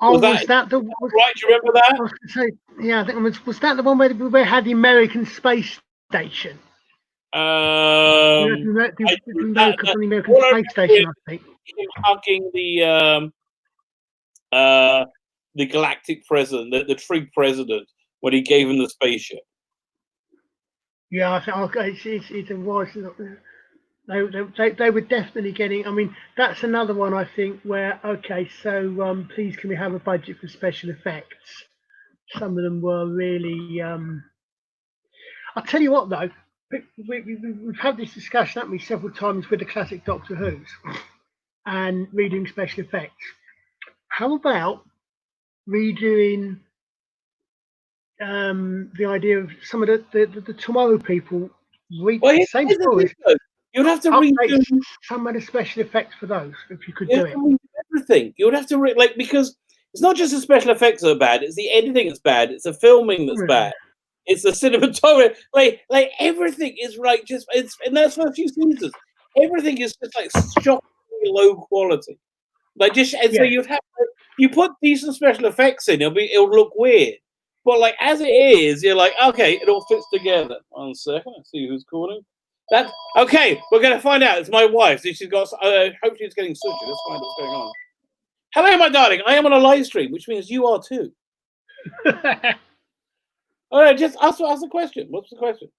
Oh, was that the right? Do you remember that? I was gonna say, yeah, I think was that the one where we had the American space station? The American space station, I think. Him hugging the galactic president, the Trig president, when he gave him the spaceship. Yeah, I think it was. They were definitely getting. I mean, that's another one I think where so please can we have a budget for special effects? Some of them were really. I'll tell you what though, we've had this discussion, haven't we, several times with the classic Doctor Who's and redoing special effects. How about redoing the idea of some of the Tomorrow people the same stories? You'd have to redo some of the special effects for those if you could do it. Everything. You would have to because it's not just the special effects that are bad; it's the editing that's bad. It's the filming that's bad. It's the cinematography. Like everything is right. And that's for a few seasons. Everything is just like shockingly low quality. Like so you'd have you put decent special effects in, it'll look weird. But like as it is, you're like, okay, it all fits together. 1 second, let's see who's calling. Okay, we're gonna find out. It's my wife. She's got. Hope she's getting sushi. Let's find out what's going on. Hello, my darling. I am on a live stream, which means you are too. All right, just ask the question. What's the question?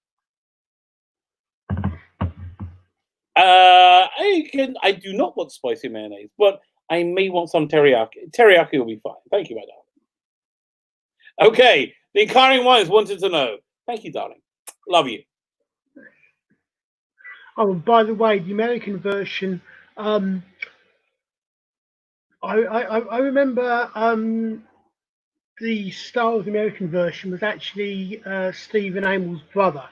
I do not want spicy mayonnaise, but I may want some teriyaki. Teriyaki will be fine. Thank you, my darling. Okay, the inquiring ones wanted to know. Thank you, darling. Love you. Oh, by the way, the American version. I remember the star of the American version was actually Stephen Amell's brother,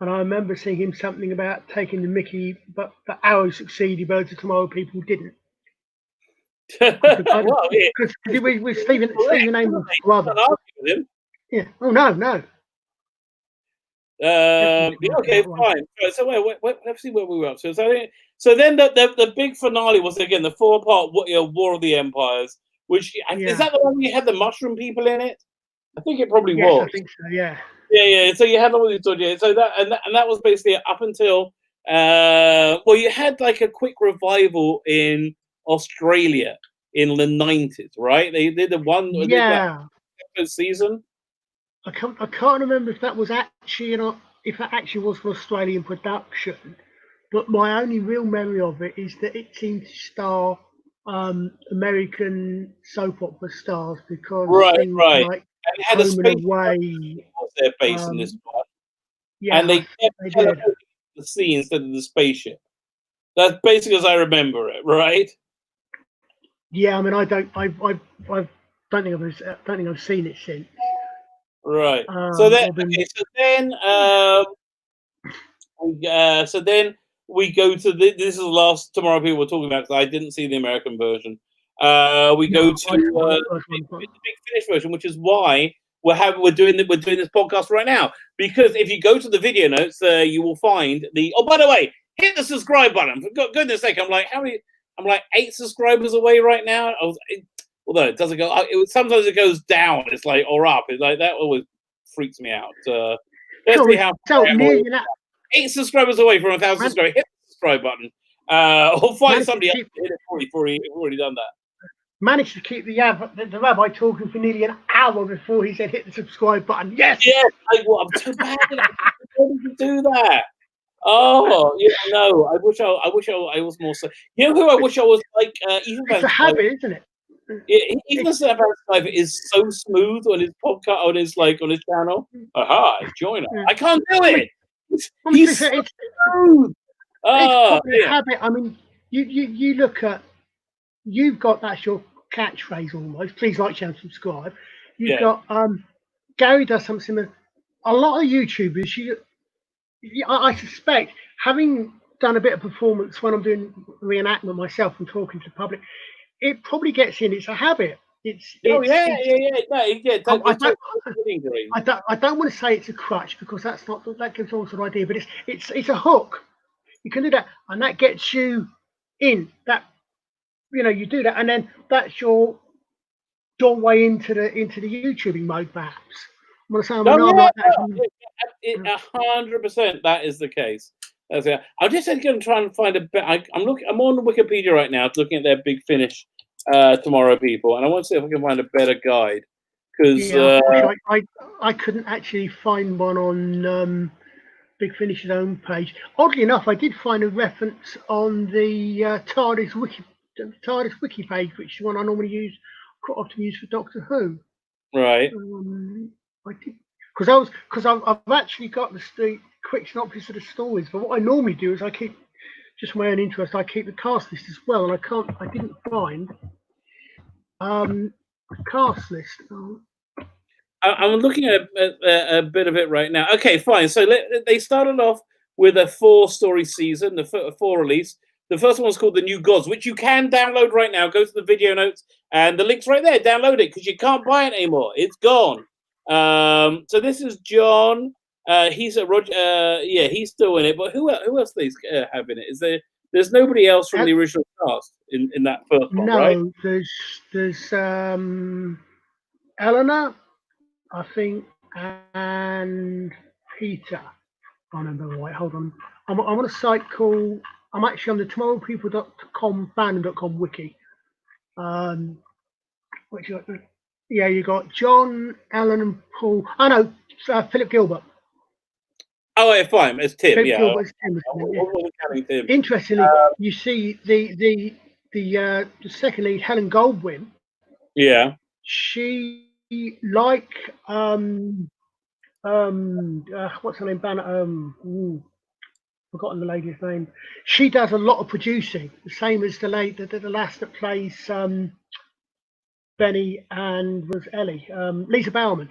and I remember seeing him something about taking the Mickey, but the Arrow succeeded, Birds of Tomorrow people didn't. Because it was Stephen Amell's brother. Yeah. Oh no. Okay, fine. So let's see where we were up to. So then the big finale was again the 4-part War of the Empires, which is that the one where you had the mushroom people in it? I think it probably was. I think so. Yeah. Yeah. So you had all these so that was basically up until you had like a quick revival in Australia in the 90s, right? They did the one season. I can't remember if that was actually was an Australian production, but my only real memory of it is that it seemed to star American soap opera stars because right. Like and it had Home and Away was their base in this one. Yeah, and they kept teleporting the sea instead of the spaceship. That's basically as I remember it, right? Yeah, I mean, I don't think I've seen it since. Right. So then we go to this is the last Tomorrow people were talking about because I didn't see the American version. We go to the Big Finish version, which is why we're doing this podcast right now. Because if you go to the video notes, you will find the. Oh, by the way, hit the subscribe button. For goodness sake, I'm like 8 subscribers away right now. Although it doesn't go, sometimes it goes down. It's like or up. It's like that always freaks me out. Let's see how 8 subscribers away from 1,000 subscribers. Hit the subscribe button. Or find somebody else to hit it before you've already done that. Managed to keep the rabbi talking for nearly an hour before he said hit the subscribe button. Yes. Yeah. I'm too bad. How did you do that? Oh, no. I wish I was more so. You know who I wish I was like? It's a habit, isn't it? Even Sliver is so smooth on his podcast, on his channel. Aha, join us. I can't do it. He's so smooth. It's a habit. I mean, you look at, you've got, that's your catchphrase almost. Please like, share, and subscribe. You've got Gary does something similar. A lot of YouTubers, I suspect, having done a bit of performance when I'm doing reenactment myself and talking to the public, it probably gets in. It's a habit. I don't want to say it's a crutch, because that gives all sort of idea, but it's a hook. You can do that, and that gets you in. That, you do that, and then that's your way into the YouTubing mode, perhaps. I'm going to say like that. 100%. That is the case. I'm just going to try and find a bit. I'm on Wikipedia right now, looking at their Big Finish tomorrow, people, and I want to see if I can find a better guide, because I couldn't actually find one on Big Finish's own page. Oddly enough, I did find a reference on the TARDIS wiki page, which is one I normally quite often use for Doctor Who. Right. I did, because I've actually got the quick synopsis of the stories. But what I normally do is I keep, just for my own interest, I keep the cast list as well, and I didn't find the cast list. I'm looking at a bit of it right now. Okay, fine. So they started off with a 4-story season, the 4 release. The first one was called The New Gods, which you can download right now. Go to the video notes, and the link's right there. Download it, because you can't buy it anymore. It's gone. So this is John. He's a Roger. He's still in it. But who else do they have in it? There's nobody else from the original cast in that first one, right? No, there's Eleanor, I think, and Peter. I remember right. Hold on. I'm on a site called. I'm actually on the tomorrowpeople.com fandom.com wiki. Which you got John, Alan, and Paul. I know Philip Gilbert. Oh, yeah, fine. It's Tim. Philip yeah. Gilbert's Tim. I wasn't counting Tim. Interestingly, you see the second lead, Helen Goldwyn. Yeah. She like what's her name? Forgotten the lady's name. She does a lot of producing, the same as the lass that plays Benny and was Ellie, Lisa Bowerman.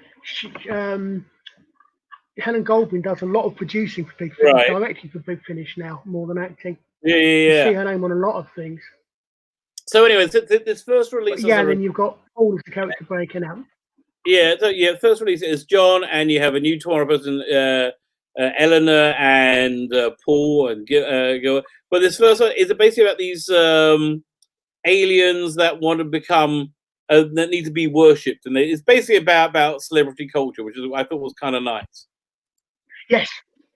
Helen Goldwyn does a lot of producing for Big Finish, directly for Big Finish now, more than acting. Yeah. You see her name on a lot of things. So anyway, this first release. And then you've got all of the character breaking out. First release is John, and you have a new tomorrow person, Eleanor and Paul and Gil. But this first one is basically about these aliens that want to become that need to be worshipped, and it's basically about celebrity culture, which is I thought was kind of nice. Yes,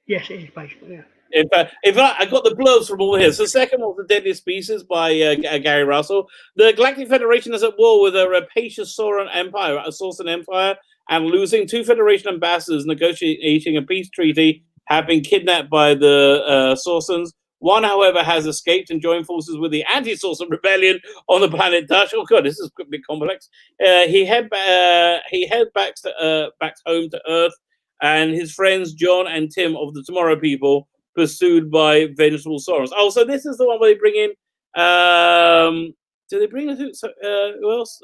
it is basically. Yeah. In fact, I got the blurbs from all here. So the second one was The Deadliest Species by Gary Russell. The Galactic Federation is at war with a rapacious Sauron Empire, and losing 2 Federation ambassadors negotiating a peace treaty have been kidnapped by the Saurons. One, however, has escaped and joined forces with the anti-Sauron rebellion on the planet Dash. Oh god, this is a bit complex. He head back home to Earth, and his friends John and Tim of the Tomorrow People pursued by vengeful Saurons. Oh, so this is the one where they bring in. Do they bring in who else?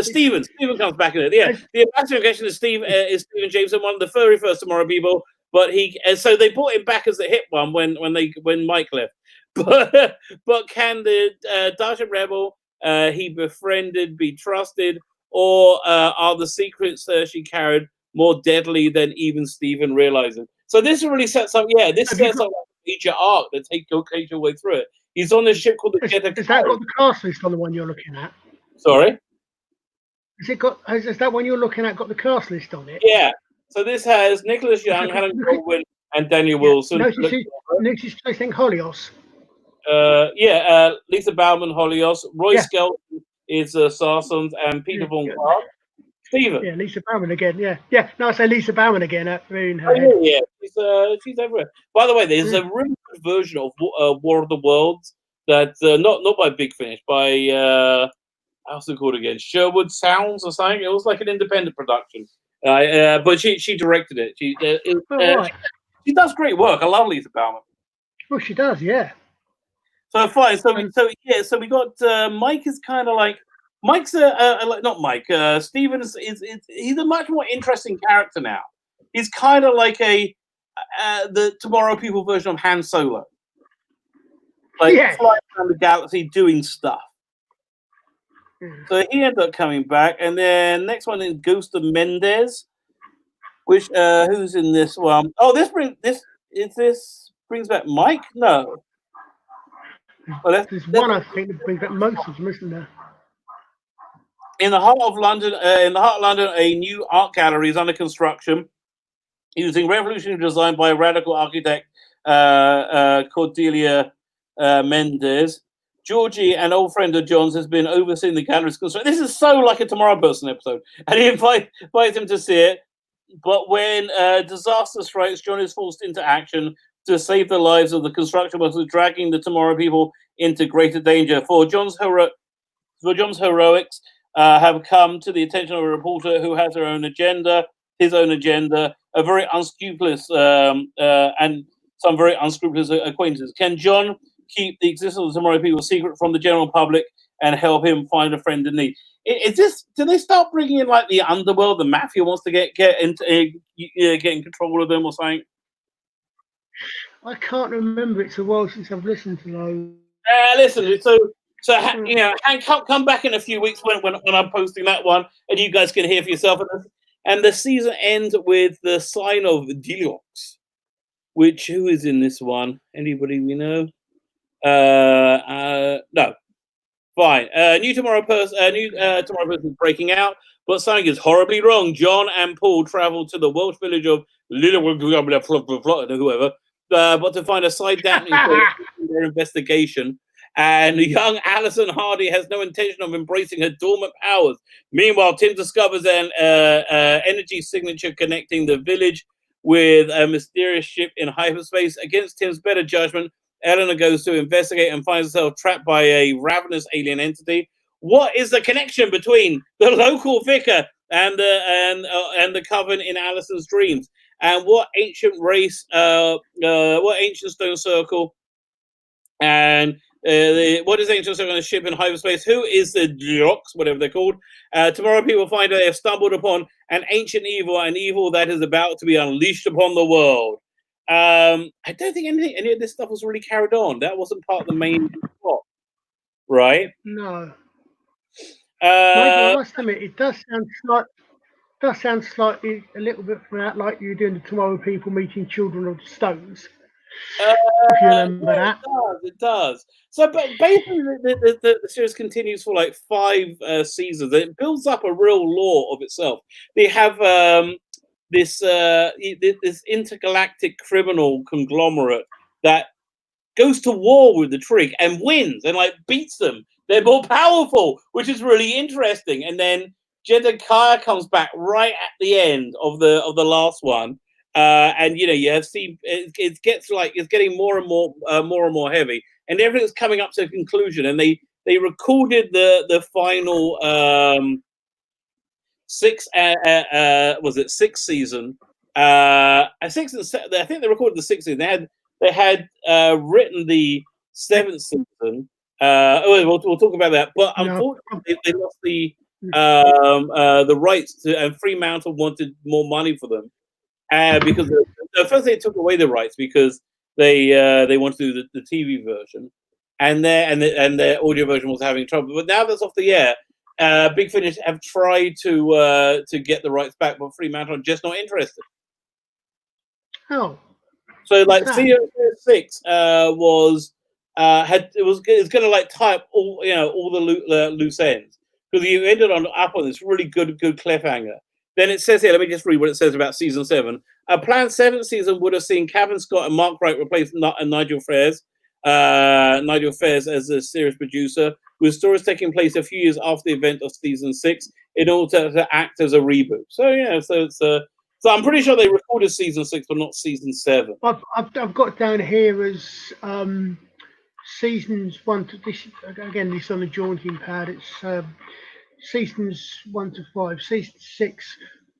Steven. Steven comes back in it. Yeah, the ambassador in question is Steven Jameson, one of the very first Tomorrow People. But so they brought him back as the hit one when Mike left. But can the Darshan Rebel he befriended be trusted, or are the secrets she carried more deadly than even Steven realizes? So this really sets up. Yeah, this sets up a major arc that takes your way through it. He's on this ship called the Jetta. Has that got the cast list on the one you're looking at? Sorry. Has that one you're looking at got the cast list on it? Yeah. So this has Nicholas Young, Helen Goldwyn, and Daniel Wilson. Notice I think Holios. Lisa Bauman, Holios. Roy Skelton is Sarsons, and Peter Von Clark. Steven. Yeah, Lisa Bauman again. Yeah. No, I say Lisa Bauman again. She's everywhere. By the way, there's a really good version of War of the Worlds that not by Big Finish, by how's it called again? Sherwood Sounds or something. It was like an independent production. But she directed it. She does great work. I love Lisa Bauman. Well, she does, yeah. So fine. So we got Mike is kind of like Mike's not Mike. Stevens he's a much more interesting character now. He's kind of like the Tomorrow People version of Han Solo. Like flying around the galaxy doing stuff. So he ended up coming back, and then next one is Ghost of Mendez, which who's in this one? Oh, this brings back Mike? No. Well, there's one I think that brings back most of them, isn't there? In the heart of London, a new art gallery is under construction, using revolutionary design by a radical architect, Cordelia Mendez. Georgie, an old friend of John's, has been overseeing the gallery's construction. This is so like a Tomorrow Person episode, and he invites him to see it. But when disaster strikes, John is forced into action to save the lives of the construction workers, dragging the Tomorrow People into greater danger. For John's heroics have come to the attention of a reporter who has his own agenda, a very unscrupulous and some very unscrupulous acquaintances. Can John keep the existence of the Tomorrow People secret from the general public and help him find a friend in need? Do they start bringing in like the underworld? The mafia wants to get in control of them or something? I can't remember. It's a while since I've listened to those. Listen. So Hank, come back in a few weeks when I'm posting that one, and you guys can hear for yourself. And the season ends with the sign of Deliox, which who is in this one? Anybody we know? No. Fine. New Tomorrow Person is breaking out, but something is horribly wrong. John and Paul travel to the Welsh village of whoever, but to find a side down in their investigation. And young Alison Hardy has no intention of embracing her dormant powers. Meanwhile, Tim discovers an energy signature connecting the village with a mysterious ship in hyperspace. Against Tim's better judgment, Eleanor goes to investigate and finds herself trapped by a ravenous alien entity. What is the connection between the local vicar and the coven in Alison's dreams? And what ancient race, what ancient stone circle, and what is ancient circle on a ship in hyperspace? Who is the Drox, whatever they're called? Tomorrow people find they have stumbled upon an ancient evil, an evil that is about to be unleashed upon the world. I don't think any of this stuff was really carried on. That wasn't part of the main plot, right? No. I must admit, it does sound slightly a little bit from that, like you were doing the Tomorrow People meeting Children of the Stones. If you remember that. It does. So, but basically, the series continues for like 5 seasons. It builds up a real lore of itself. They have this intergalactic criminal conglomerate that goes to war with the Trig and wins and like beats them. They're more powerful, which is really interesting. And then Jedediah comes back right at the end of the last one. And you have seen it gets like it's getting more and more heavy, and everything's coming up to a conclusion. And they recorded the final sixth season. I think they recorded the 6th season. They had written the 7th season. We'll talk about that. But unfortunately, they lost the rights to, and Fremantle wanted more money for them. Because first they took away the rights because they wanted to do the TV version, and their audio version was having trouble. But now that's off the air. Big Finish have tried to get the rights back, but Fremantle are just not interested. Oh, so like season 6 was going to like tie up all the loose ends, because you ended up on this really good cliffhanger. Then it says here, let me just read what it says about season 7. A planned 7th season would have seen Kevin Scott and Mark Wright replace Nigel Fares as a series producer, with stories taking place a few years after the event of season 6 in order to act as a reboot. So yeah, so I'm pretty sure they recorded season 6, but not season 7. I've got down here as seasons 1 to this again. This on the jaunting pad. It's seasons 1 to 5. Season 6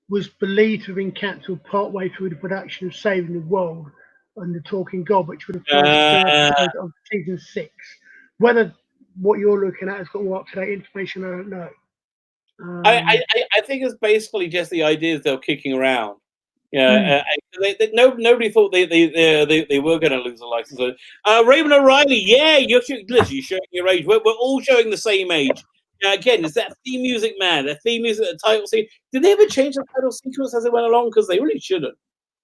was believed to have been cancelled partway through the production of Saving the World and The Talking God, which were the first 2 episodes of season 6. Whether what you're looking at has got more up-to-date information, I don't know. I think it's basically just the ideas they're kicking around. Yeah, nobody thought they were going to lose a license. Raymond O'Reilly, yeah, you're showing your age. We're all showing the same age. Again, is that theme music, man? The theme music, the title sequence. Did they ever change the title sequence as it went along? Because they really shouldn't.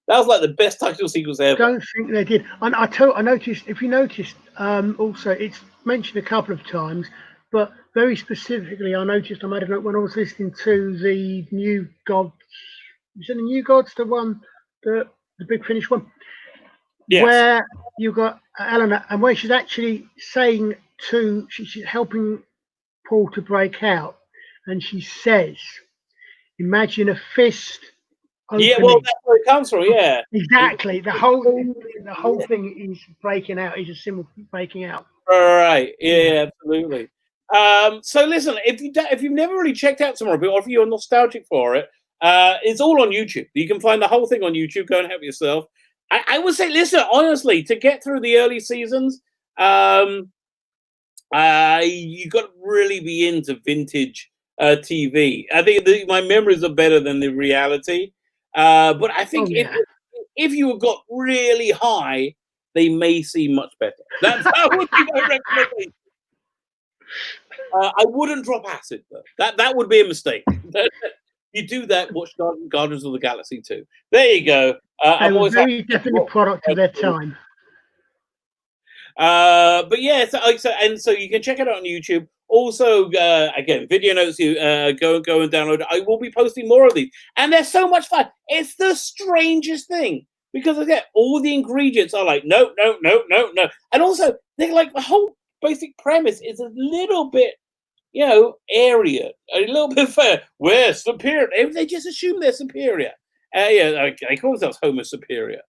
That was like the best title sequence ever. I don't think they did. I noticed. If you noticed, also it's mentioned a couple of times, but very specifically, I noticed. I made a note when I was listening to the New Gods. Is it the New Gods, the one, the Big Finish one? Yes. Where you got Eleanor, and where she's actually saying she's helping Paul to break out, and she says, "Imagine a fist." Opening. Yeah, well, that's where it comes from. Yeah, exactly. The whole thing is breaking out. Is a symbol for breaking out. Right. Yeah, absolutely. So listen, if you've never really checked out Tomorrow People, or if you're nostalgic for it, it's all on YouTube. You can find the whole thing on YouTube. Go and help yourself. I would say, listen, honestly, to get through the early seasons, you got to really be into vintage TV. I think my memories are better than the reality. But I think if you got really high, they may seem much better. That would be my recommendation. I wouldn't drop acid, though. That would be a mistake. You do that, watch Guardians of the Galaxy 2. There you go. They were very definitely product of their time. But yeah, so you can check it out on YouTube. Also, again, video notes. You go and download it. I will be posting more of these, and they're so much fun. It's the strangest thing because again, all the ingredients are like no, and also they're like the whole basic premise is a little bit, area, a little bit fair. We're superior. They just assume they're superior. They call themselves Homo superior.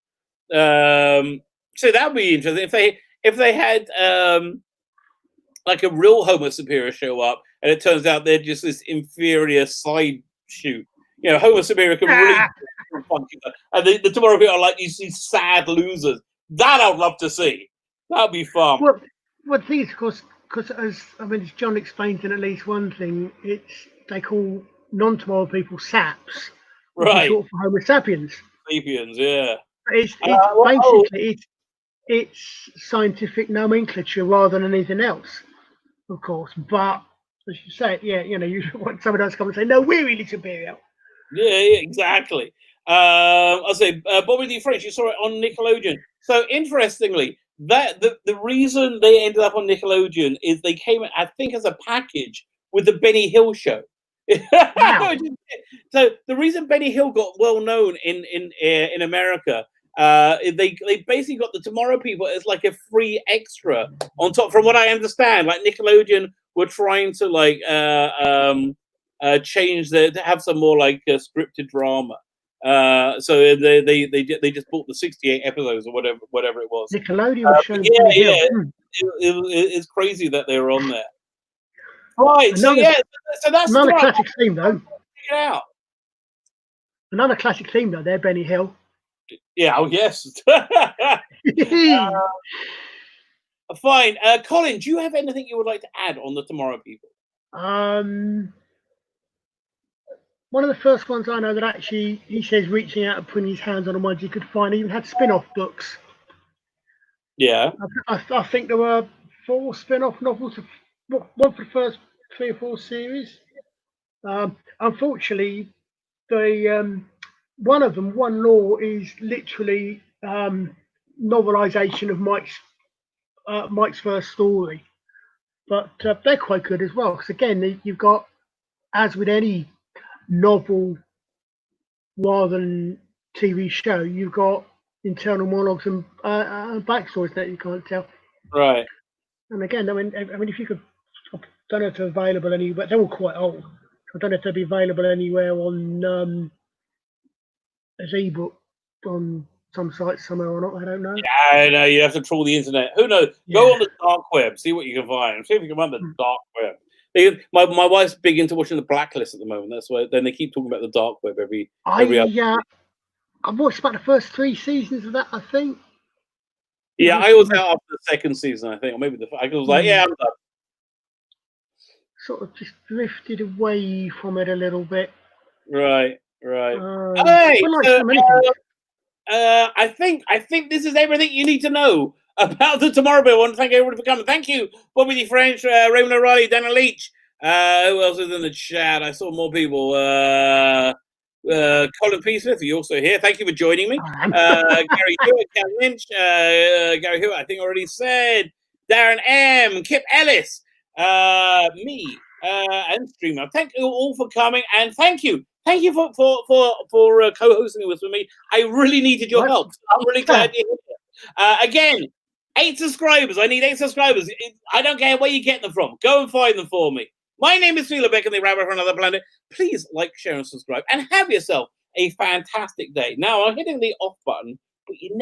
So that would be interesting if they had like a real Homo superior show up, and it turns out they're just this inferior side shoot. Homo superior can really funky, and the Tomorrow People are like these sad losers. That I'd love to see. That'd be fun. Well, the thing is, because as John explained in at least one thing, they call non-Tomorrow People saps, right? Short for Homo sapiens. Sapiens, yeah. It's basically it's scientific nomenclature rather than anything else, of course. But as you say, you want someone else to come and say, no, we're really superior. Yeah, exactly. I'll say Bobby D. French. You saw it on Nickelodeon. So interestingly, that the reason they ended up on Nickelodeon is they came, I think, as a package with the Benny Hill show. Wow. So the reason Benny Hill got well known in America, they basically got the Tomorrow People as like a free extra on top. From what I understand, like Nickelodeon were trying to change to have some more like scripted drama. So they just bought the 68 episodes or whatever it was. Nickelodeon was showing. It's crazy that they were on there. Right. So that's another classic theme though. Check it out. Another classic theme though. They're Benny Hill. Yeah. Oh yes. Fine. Colin, do you have anything you would like to add on the Tomorrow People? One of the first ones I know that actually he says reaching out and putting his hands on the ones he could find. He even had spin-off books. Yeah. I think there were 4 spin-off novels. One for the first 3 or 4 series. Unfortunately, one of them, One Law, is literally novelization of Mike's first story. But they're quite good as well. Because again, you've got, as with any novel rather than TV show, you've got internal monologues and backstories that you can't tell. Right. And again, if you could, I don't know if they're available anywhere. They're all quite old. I don't know if they'll be available anywhere on as ebook on some sites somewhere or not. I don't know. Yeah, I know. You have to trawl the internet. Who knows? Yeah. Go on the dark web, see what you can find. See if you can find the dark web. My wife's big into watching The Blacklist at the moment. That's why then they keep talking about the dark web every other. I've watched about the first 3 seasons of that, I think. Yeah, I was out after the second season, I think, or maybe I was like, yeah, I'm done. Sort of just drifted away from it a little bit. Right. Hey, I think this is everything you need to know about the Tomorrow Bill. I want to thank everybody for coming. Thank you, Bobby D. French, Raymond O'Reilly, Daniel Leach. Who else is in the chat? I saw more people. Colin P. Smith, are you also here? Thank you for joining me. Gary Hewitt, Cal Lynch, Gary Hewitt, I think I already said. Darren M, Kip Ellis, me, and Streamer. Thank you all for coming, and thank you for co-hosting this with me. I really needed your help. I'm really glad you're here. Again, 8 subscribers. I need 8 subscribers. I don't care where you get them from. Go and find them for me. My name is Phila Beck and the Rabbi from Another Planet. Please like, share, and subscribe, and have yourself a fantastic day. Now, I'm hitting the off button, but you never